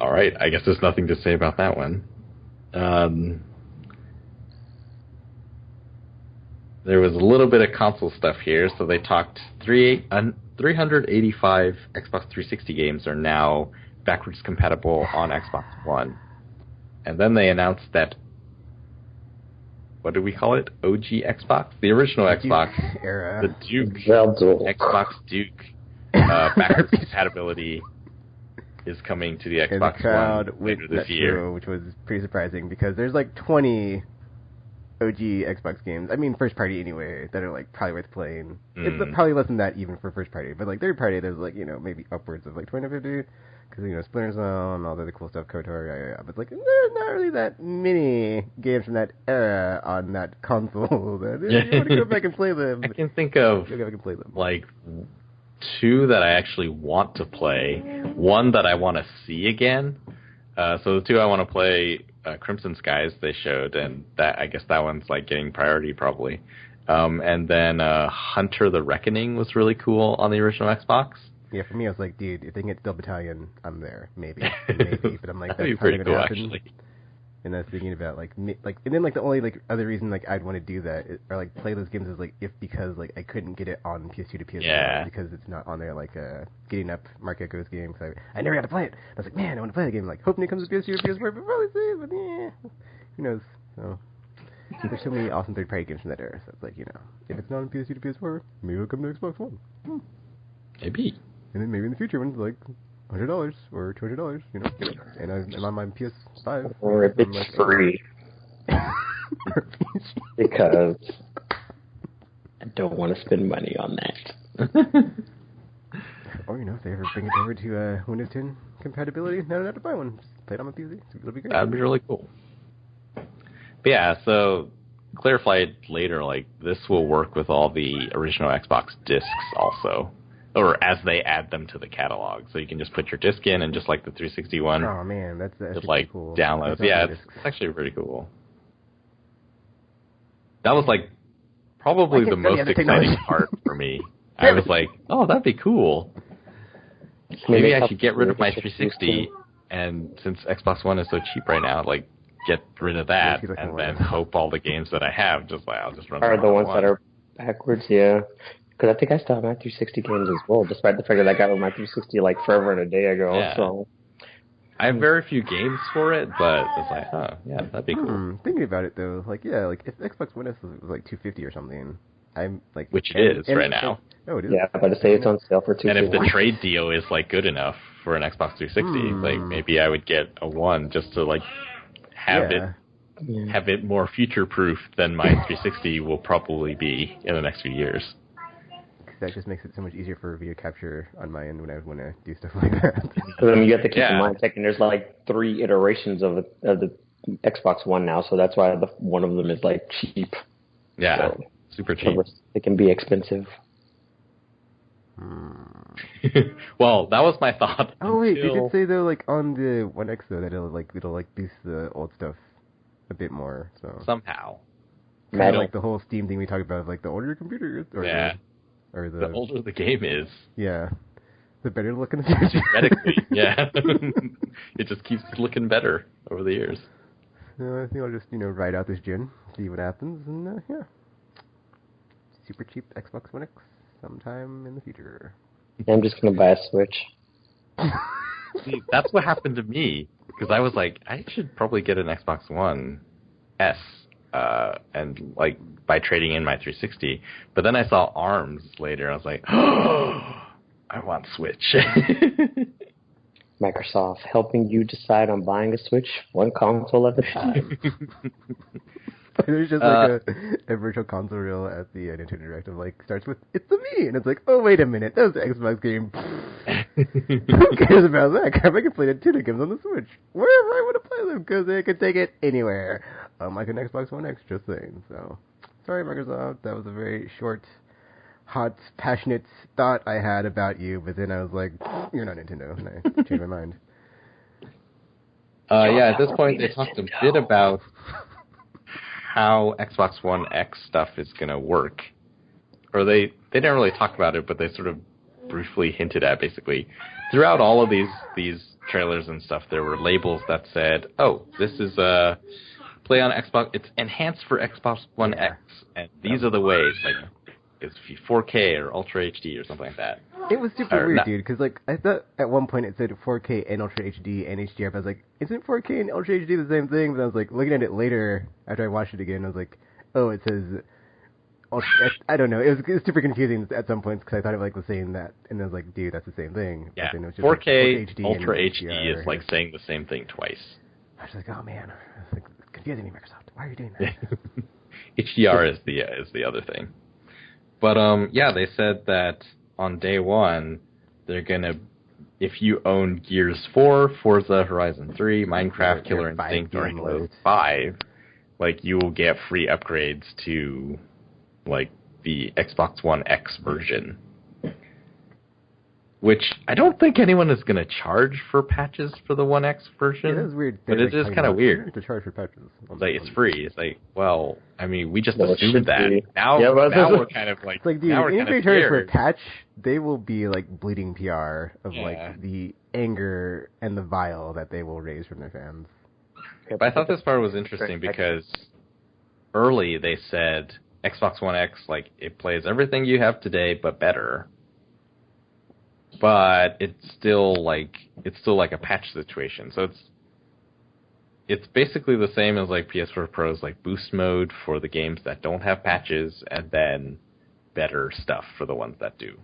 Speaker 3: All right, I guess there's nothing to say about that one. There was a little bit of console stuff here, so they talked 385 Xbox 360 games are now backwards compatible on Xbox One. And then they announced that, what do we call it? OG Xbox? The original Xbox,
Speaker 1: era.
Speaker 3: the Duke,
Speaker 2: Zelda.
Speaker 3: Xbox Duke, backwards compatibility is coming to the
Speaker 1: And the
Speaker 3: Xbox
Speaker 1: crowd
Speaker 3: One
Speaker 1: went
Speaker 3: later this
Speaker 1: nuts
Speaker 3: year.
Speaker 1: too, which was pretty surprising because there's like 20 OG Xbox games. I mean, first party anyway, that are like probably worth playing. It's probably less than that even for first party, but like third party, there's like maybe upwards of like 20 to 50 because Splinter Cell, all the other cool stuff, KOTOR, yeah. But like there's not really that many games from that era on that console that you want to go back and play them.
Speaker 3: I can think of
Speaker 1: Go back and play them.
Speaker 3: like 2 that I actually want to play, 1 that I want to see again. So the 2 I want to play, Crimson Skies they showed, and that I guess that one's like getting priority probably. And then Hunter the Reckoning was really cool on the original Xbox.
Speaker 1: Yeah, for me, I was like, dude, if they can get Steel Battalion, I'm there, maybe. But I'm like,
Speaker 3: That'd be
Speaker 1: that's probably
Speaker 3: pretty
Speaker 1: gonna
Speaker 3: cool,
Speaker 1: happen.
Speaker 3: actually.
Speaker 1: And I was thinking about and then like the only like other reason like I'd want to do that or like play those games is like because like I couldn't get it on PS2 to PS1 because it's not on there like Getting Up Mark Echo's game. So I never got to play it. I was like, man, I want to play the game. Like hoping it comes to PS2 or PS4, but probably soon. But yeah, who knows? So there's so many awesome third-party games from that era. So it's like if it's not on PS2 to PS4, maybe it'll come to Xbox One.
Speaker 3: Maybe.
Speaker 1: And then maybe in the future when it's like $100 or $200, and I'm on my PS5.
Speaker 2: Or if it's free. Because I don't want to spend money on that.
Speaker 1: Or, if they ever bring it over to Windows 10 compatibility, now I don't have to buy one. Just play it on my PC. It'll be great.
Speaker 3: That'd be really cool. But yeah, so clarified later, like, this will work with all the original Xbox discs also. Or as they add them to the catalog. So you can just put your disc in and just like the 360 one.
Speaker 1: Oh, man, that's
Speaker 3: just like
Speaker 1: cool.
Speaker 3: downloads. Yeah, it's actually pretty cool. That was like probably the most exciting part for me. I was like, oh, that'd be cool. Maybe I should get rid of my 360, and since Xbox One is so cheap right now, like get rid of that, and then hope all the games that I have I'll just run.
Speaker 2: Are the ones that are backwards? Yeah, because I think I still have my 360 games as well, despite the fact that I got my 360 like forever and a day ago. Yeah. So
Speaker 3: I have very few games for it, but it's like, oh yeah, that'd be cool.
Speaker 1: Thinking about it though, like if Xbox One S was like $250 or something. I'm like,
Speaker 3: which it is right now.
Speaker 1: Oh, it is.
Speaker 2: Yeah, but to say it's on sale for $250.
Speaker 3: And if the trade deal is like good enough for an Xbox 360, like maybe I would get a one just to like have it more future proof than my 360 will probably be in the next few years.
Speaker 1: That just makes it so much easier for video capture on my end when I want to do stuff like that.
Speaker 2: Because you have to keep in mind, there's like 3 iterations of the Xbox One now, so that's why one of them is like cheap.
Speaker 3: Yeah. So, super cheap.
Speaker 2: It can be expensive.
Speaker 3: Well, that was my thought.
Speaker 1: Oh wait, they did say though, like on the One X though, that it'll boost the old stuff a bit more. So
Speaker 3: somehow,
Speaker 1: kind of like the whole Steam thing we talked about, like the older your computer is, or the
Speaker 3: older the game is,
Speaker 1: the better looking the future.
Speaker 3: Theoretically, yeah, it just keeps looking better over the years.
Speaker 1: So I think I'll just ride out this gen, see what happens, and super cheap Xbox One X sometime in the future.
Speaker 2: I'm just gonna buy a Switch.
Speaker 3: See, that's what happened to me, because I was like, I should probably get an Xbox One S, and like by trading in my 360. But then I saw ARMS later, and I was like, oh, I want Switch.
Speaker 2: Microsoft helping you decide on buying a Switch one console at a time.
Speaker 1: There's just like a virtual console reel at the Nintendo Direct of like starts with "It's the me," and it's like, oh wait a minute, that was the Xbox game. Who cares about that? I can play Nintendo games on the Switch wherever I want to play them because they can take it anywhere. Like an Xbox One X, just saying. So sorry, Microsoft, that was a very short, hot, passionate thought I had about you, but then I was like, you're not Nintendo, and I changed my mind.
Speaker 3: At this point they talked a bit about how Xbox One X stuff is going to work. Or they didn't really talk about it, but they sort of briefly hinted at, basically. Throughout all of these trailers and stuff, there were labels that said, "Oh, this is play on Xbox. It's enhanced for Xbox One X, and these are the ways, like it's 4K or Ultra HD or something like that."
Speaker 1: It was super weird, dude, because like I thought at one point it said 4K and Ultra HD and HDR, but I was like, isn't 4K and Ultra HD the same thing? But I was like looking at it later after I watched it again, I was like, oh, it says Ultra. I don't know. It was super confusing at some points because I thought it like was saying that, and I was like, dude, that's the same thing.
Speaker 3: Yeah,
Speaker 1: but then it was just
Speaker 3: 4K
Speaker 1: like,
Speaker 3: Ultra HD is like saying the same thing twice.
Speaker 1: I was like, oh man, it's like confusing me, Microsoft. Why are you doing that?
Speaker 3: HDR is the other thing. But yeah, they said that on day one, they're gonna, if you own Gears 4, Forza Horizon 3, Minecraft, Killer Instinct, or Halo 5, like you will get free upgrades to like the Xbox One X version. Which I don't think anyone is going to charge for patches for the One X version.
Speaker 1: Yeah, that was weird.
Speaker 3: But it is kind of weird.
Speaker 1: To charge for patches.
Speaker 3: Like, it's free. It's like, well, I mean, we just assumed that.
Speaker 2: Be.
Speaker 3: Now we're kind of like,
Speaker 1: it's like, dude,
Speaker 3: now we're
Speaker 1: if
Speaker 3: kind of
Speaker 1: they charge for a
Speaker 3: scared.
Speaker 1: patch, they will be like bleeding PR of like the anger and the vile that they will raise from their fans.
Speaker 3: But I thought this part was interesting because early they said Xbox One X, like, it plays everything you have today, but better. But it's still like a patch situation. So it's basically the same as like PS4 Pro's like boost mode for the games that don't have patches, and then better stuff for the ones that do.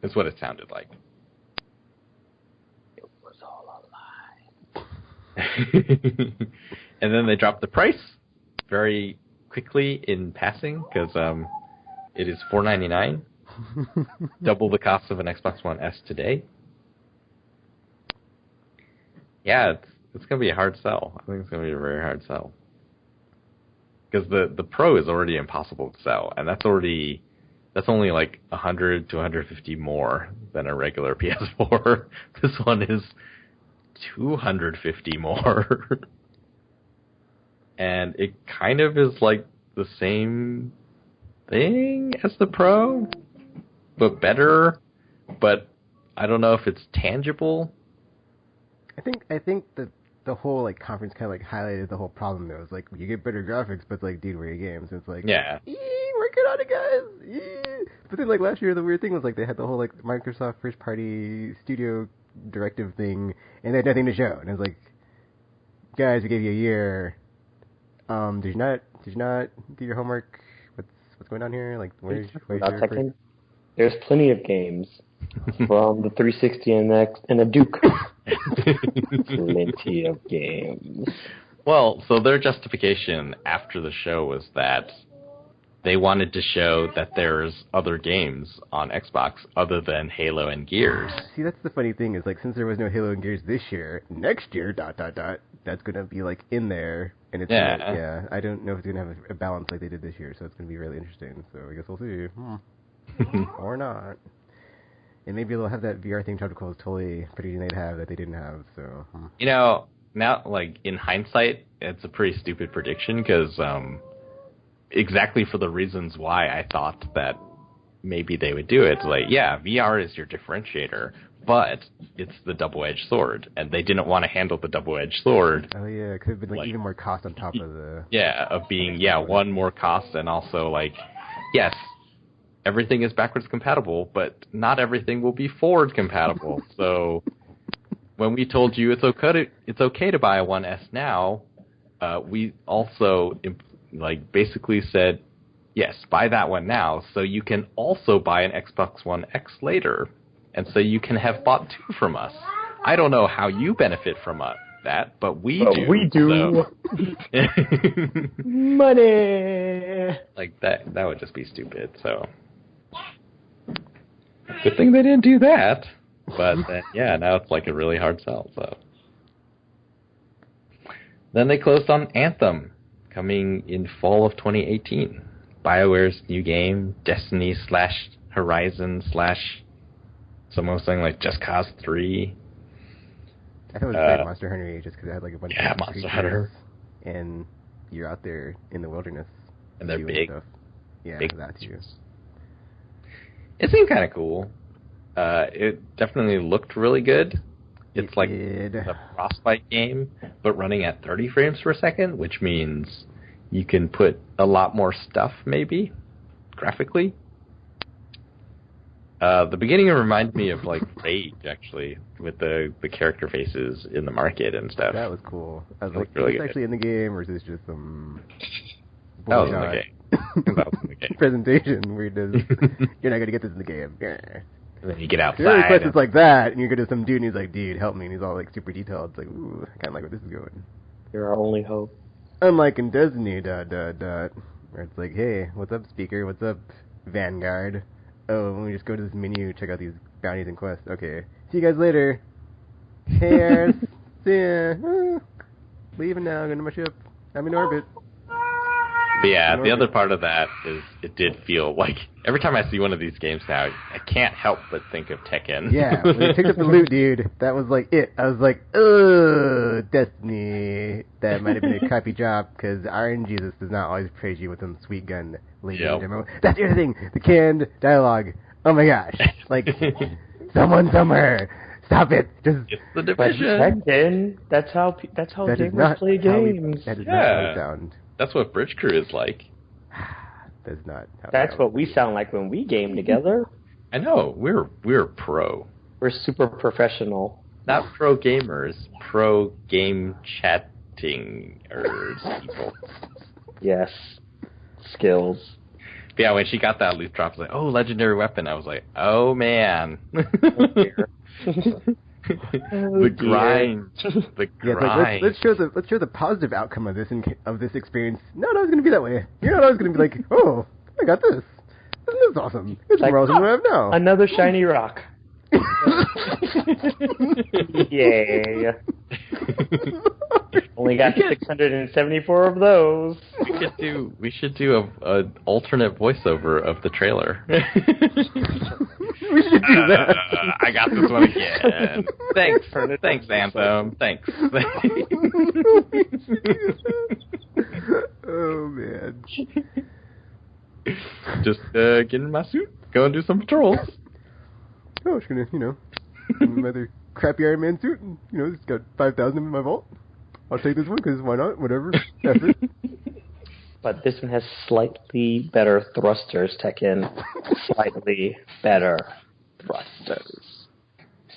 Speaker 3: That's what it sounded like.
Speaker 2: It was all a lie.
Speaker 3: And then they dropped the price very quickly in passing because it is $4.99. Double the cost of an Xbox One S today. Yeah, it's going to be a hard sell. I think it's going to be a very hard sell. Because the Pro is already impossible to sell, and that's only like 100 to 150 more than a regular PS4. This one is 250 more. And it kind of is like the same thing as the Pro, but better, but I don't know if it's tangible.
Speaker 1: I think that the whole like conference kind of like highlighted the whole problem though. It's like you get better graphics, but it's like, dude, where are your games? It's like,
Speaker 3: yeah,
Speaker 1: working on it, guys. But then like last year, the weird thing was like they had the whole like Microsoft first party studio directive thing, and they had nothing to show. And it was like, guys, we gave you a year. Did you not do your homework? What's going on here? Like, where's your
Speaker 2: There's plenty of games from the 360 and the Duke. Plenty of games.
Speaker 3: Well, so their justification after the show was that they wanted to show that there's other games on Xbox other than Halo and Gears.
Speaker 1: See, that's the funny thing is like since there was no Halo and Gears this year, next year that's gonna be like in there, and it's like, I don't know if it's gonna have a balance like they did this year, so it's gonna be really interesting. So I guess we'll see, or not. And maybe they'll have that VR thing Trioptical was totally predicting they'd have that they didn't have. So
Speaker 3: you know, now like in hindsight, it's a pretty stupid prediction because exactly for the reasons why I thought that maybe they would do it. Like, yeah, VR is your differentiator, but it's the double-edged sword, and they didn't want to handle the double-edged sword.
Speaker 1: Oh yeah, it could have been like even more cost on top of the.
Speaker 3: Yeah, of being one more cost, and also like, yes, everything is backwards compatible, but not everything will be forward compatible. So when we told you it's okay to buy a 1S now, we also like basically said, yes, buy that one now, so you can also buy an Xbox One X later, and so you can have bought two from us. I don't know how you benefit from that, but we do.
Speaker 2: We do.
Speaker 3: So.
Speaker 2: Money.
Speaker 3: Like that would just be stupid. So good thing they didn't do that. But then, now it's like a really hard sell. So then they closed on Anthem, coming in fall of 2018. BioWare's new game, Destiny / Horizon / someone was saying like Just Cause 3.
Speaker 1: I thought it was like Monster Hunter just because it had like a bunch of
Speaker 3: Monster Hunter,
Speaker 1: and you're out there in the wilderness
Speaker 3: and they're big,
Speaker 1: stuff. Yeah,
Speaker 3: big
Speaker 1: that too.
Speaker 3: It seemed kind of cool. It definitely looked really good. It's like a Frostbite game, but running at 30 frames per second, which means you can put a lot more stuff, maybe, graphically. The beginning reminded me of, like, Rage, actually, with the character faces in the market and stuff.
Speaker 1: That was cool. I was like,
Speaker 3: really
Speaker 1: is this actually in the game, or is this just some
Speaker 3: that was in the game. That was in the game.
Speaker 1: presentation where it does, you're not going to get this in the game.
Speaker 3: And then you get outside.
Speaker 1: Your request is like that, and you go to some dude, and he's like, dude, help me, and he's all, like, super detailed. It's like, ooh, I kind of like where this is going.
Speaker 2: You're our only hope.
Speaker 1: Unlike in Destiny, where it's like, hey, what's up, speaker? What's up, Vanguard? Oh, let me just go to this menu, check out these bounties and quests. Okay, see you guys later. Cheers. See ya. Leaving now, going to my ship. I'm in orbit.
Speaker 3: But yeah, the other part of that is it did feel like every time I see one of these games now, I can't help but think of Tekken.
Speaker 1: Yeah, when you picked up the loot, dude, that was like it. I was like, ugh, Destiny. That might have been a crappy job, because RNGesus does not always praise you with some sweet gun lady demo. That's the other thing, the canned dialogue. Oh my gosh. Like, someone somewhere. Stop it. Just
Speaker 3: it's the division.
Speaker 2: Tekken, that's how gamers play games.
Speaker 1: That is not how it sounds.
Speaker 3: That's what Bridge Crew is like.
Speaker 1: That's not how
Speaker 2: That's what we sound like when we game together.
Speaker 3: I know. We're pro.
Speaker 2: We're super professional.
Speaker 3: Not pro gamers. Pro game chatting people.
Speaker 2: Yes. Skills.
Speaker 3: But yeah, when she got that loot drop, I was like, oh, legendary weapon. I was like, oh, man. The grind. The grind.
Speaker 1: Let's show the positive outcome of this experience. Not always going to be that way. You're not always going to be like, oh, I got this. This is awesome. It's
Speaker 2: like,
Speaker 1: more awesome than I have now.
Speaker 2: Another shiny rock. Yay. Only got 674 of those.
Speaker 3: We should do a alternate voiceover of the trailer.
Speaker 1: We should do that.
Speaker 3: I got this one again. Thanks, Anthem. Thanks.
Speaker 1: Oh man.
Speaker 3: Just get in my suit, go and do some patrols.
Speaker 1: Oh, just gonna, my other crappy Iron Man suit, and, it's got 5,000 in my vault. I'll take this one, because why not? Whatever. Effort.
Speaker 2: But this one has slightly better thrusters, Tekken. Slightly better thrusters.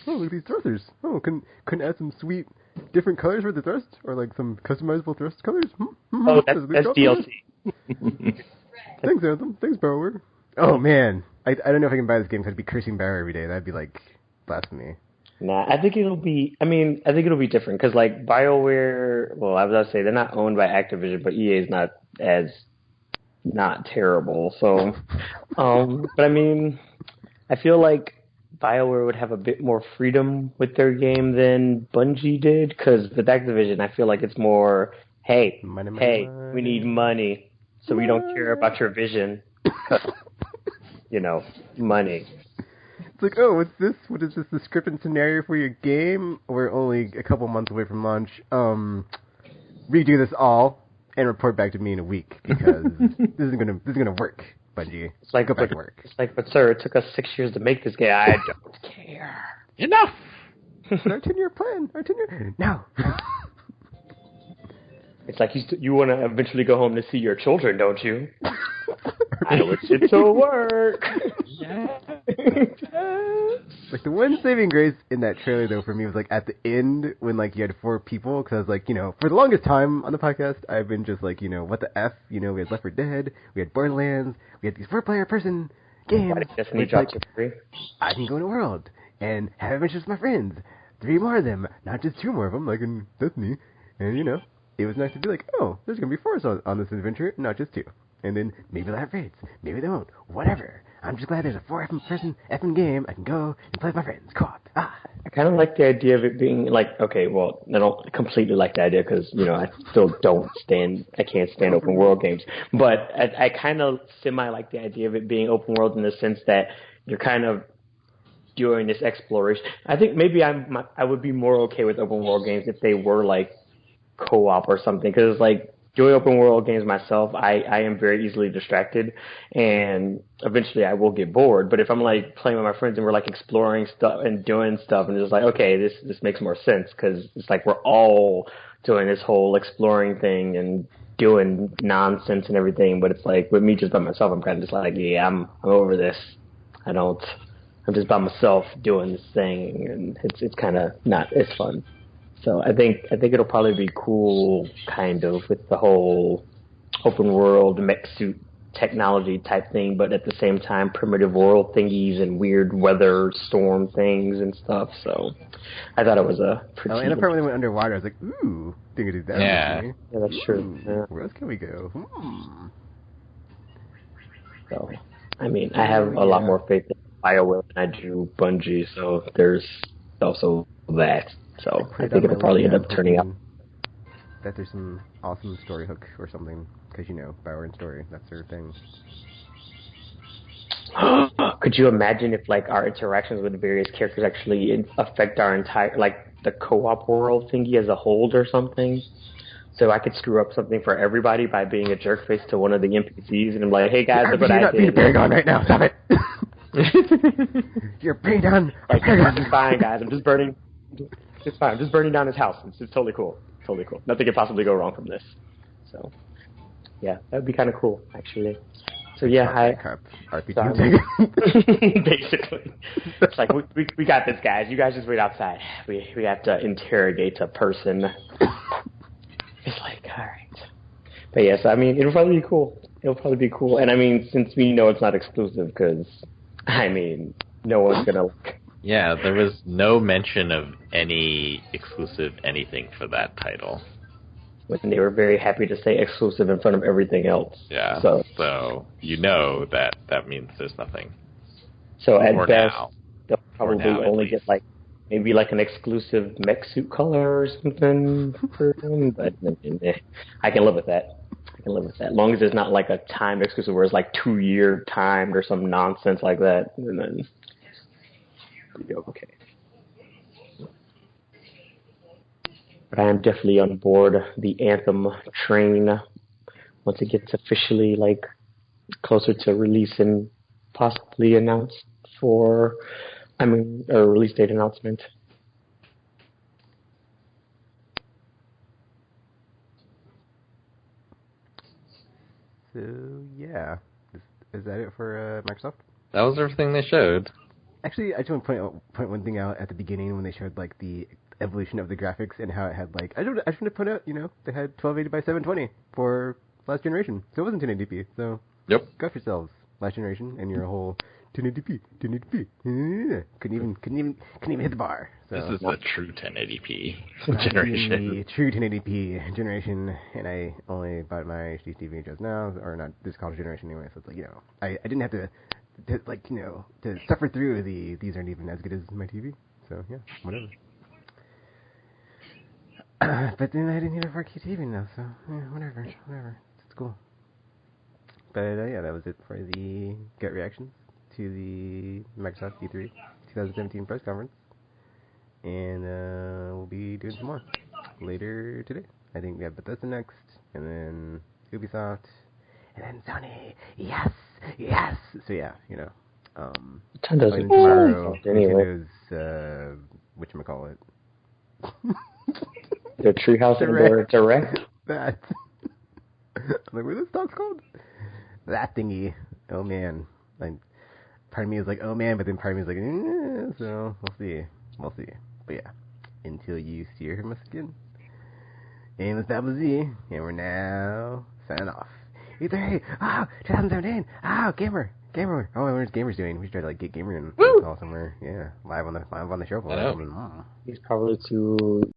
Speaker 1: Oh, look at these thrusters. Oh, couldn't add some sweet different colors for the thrust? Or like some customizable thrust colors?
Speaker 2: Oh, that's DLC.
Speaker 1: Thanks, Anthem. Thanks, BioWare. Oh, man. I don't know if I can buy this game because I'd be cursing BioWare every day. That'd be like blasphemy.
Speaker 2: Nah, I think it'll be different because, like, BioWare, well, I was going to say they're not owned by Activision, but EA is not terrible. So, but I mean, I feel like BioWare would have a bit more freedom with their game than Bungie did, because with Activision, I feel like it's more, hey, we need money, so we don't care about your vision. Money.
Speaker 1: It's like, oh, what's this? What is this, the script and scenario for your game? We're only a couple months away from launch. Redo this all and report back to me in a week, because this is gonna work, Bungie.
Speaker 2: It's like,
Speaker 1: go back to work.
Speaker 2: It's like, but sir, it took us 6 years to make this game. I don't care.
Speaker 3: Enough.
Speaker 1: Our 10-year plan. No.
Speaker 2: It's like you want to eventually go home to see your children, don't you? I wish it to work.
Speaker 3: Yeah.
Speaker 1: Like, the one saving grace in that trailer, though, for me was, like, at the end, when, like, you had 4 people, because I was like, for the longest time on the podcast, I've been just like, what the F, we had Left 4 Dead, we had Borderlands, we had these 4-player person games.
Speaker 2: Why did Destiny drop to 3?
Speaker 1: I can go in a world and have adventures with my friends. 3 more of them, not just 2 more of them, like in Destiny. And, it was nice to be like, oh, there's going to be 4 on this adventure, not just 2. And then maybe they'll have raids. Maybe they won't. Whatever. I'm just glad there's a 4-person effing game I can go and play with my friends. Co-op. I
Speaker 2: kind of like the idea of it being like, okay, well, I don't completely like the idea because, I still I can't stand open world games. But I kind of semi like the idea of it being open world in the sense that you're kind of doing this exploration. I think maybe I would be more okay with open world games if they were like co-op or something, because like enjoy open world games myself. I am very easily distracted, and eventually I will get bored. But if I'm like playing with my friends and we're like exploring stuff and doing stuff, and it's like, okay, this makes more sense because it's like we're all doing this whole exploring thing and doing nonsense and everything. But it's like with me just by myself, I'm kind of just like, yeah, I'm over this. I don't. I'm just by myself doing this thing, and it's kind of not as fun. So I think it'll probably be cool, kind of, with the whole open world mech suit technology type thing, but at the same time primitive world thingies and weird weather storm things and stuff. So I thought it was a pretty.
Speaker 1: Oh, and the part when they went underwater, I was like, ooh, think it is that.
Speaker 3: Yeah.
Speaker 2: Yeah, that's true. Yeah.
Speaker 1: Where else can we go?
Speaker 2: So, I mean, I have a lot more faith in BioWare than I do Bungie, so there's also that. So I think it'll probably end up turning out.
Speaker 1: That there's some awesome story hook or something, because BioWare and story, that's their thing.
Speaker 2: Could you imagine if like our interactions with the various characters actually affect our entire like the co-op world thingy as a whole or something? So I could screw up something for everybody by being a jerk face to one of the NPCs, and I'm like, hey guys, look what I did.
Speaker 1: You're not being a paragon right now. Stop it. You're bringing down a paragon.
Speaker 2: It's fine, guys. I'm just burning. It's fine. I'm just burning down his house. It's totally cool. Totally cool. Nothing could possibly go wrong from this. So, yeah, that would be kind of cool, actually. So yeah, basically, it's like we got this, guys. You guys just wait outside. We have to interrogate a person. It's like, all right. But yes, I mean, it'll probably be cool. And I mean, since we know it's not exclusive, because I mean, no one's gonna.
Speaker 3: Yeah, there was no mention of any exclusive anything for that title.
Speaker 2: And they were very happy to say exclusive in front of everything else.
Speaker 3: Yeah, so you know that means there's nothing.
Speaker 2: So at best, they'll probably only get like maybe like an exclusive mech suit color or something for them, but I can live with that. As long as it's not like a timed exclusive where it's like 2-year timed or some nonsense like that, and then you'll be okay. But I am definitely on board the Anthem train once it gets officially like closer to release and possibly announced a release date announcement.
Speaker 1: So yeah, is that it for Microsoft?
Speaker 3: That was everything they showed.
Speaker 1: Actually, I just want to point one thing out at the beginning when they showed like the evolution of the graphics and how it had like I just want to point out they had 1280 by 720 for last generation, so it wasn't 1080p. So
Speaker 3: yep,
Speaker 1: go for yourselves, last generation, and your whole 1080p. Couldn't even hit the bar. So.
Speaker 3: This is the true 1080p generation.
Speaker 1: True 1080p generation, and I only bought my HD TV just now, or not this college generation anyway. So it's like I didn't have to suffer through these aren't even as good as my TV. So yeah, whatever. But then I didn't need a 4K TV now, so yeah, whatever. It's cool. But yeah, that was it for the gut reactions to the Microsoft E3 2017 press conference. And we'll be doing some more later today. I think we have Bethesda next, and then Ubisoft, and then Sony. Yes. So yeah, tomorrow,
Speaker 2: anyway.
Speaker 1: Nintendo's whatchamacallit.
Speaker 2: The Treehouse Direct?
Speaker 1: That. I'm like, what is this dog's called? That thingy. Oh man. Like, part of me is like, oh man, but then part of me is like, so we'll see. But yeah, until you see or hear us again. And it's Babble Z, and we're now signing off. E3, 2017, gamer. Oh, I wonder what Gamer's doing. We should try to get Gamer in call somewhere. Yeah, live on the show.
Speaker 3: I know.
Speaker 2: He's probably too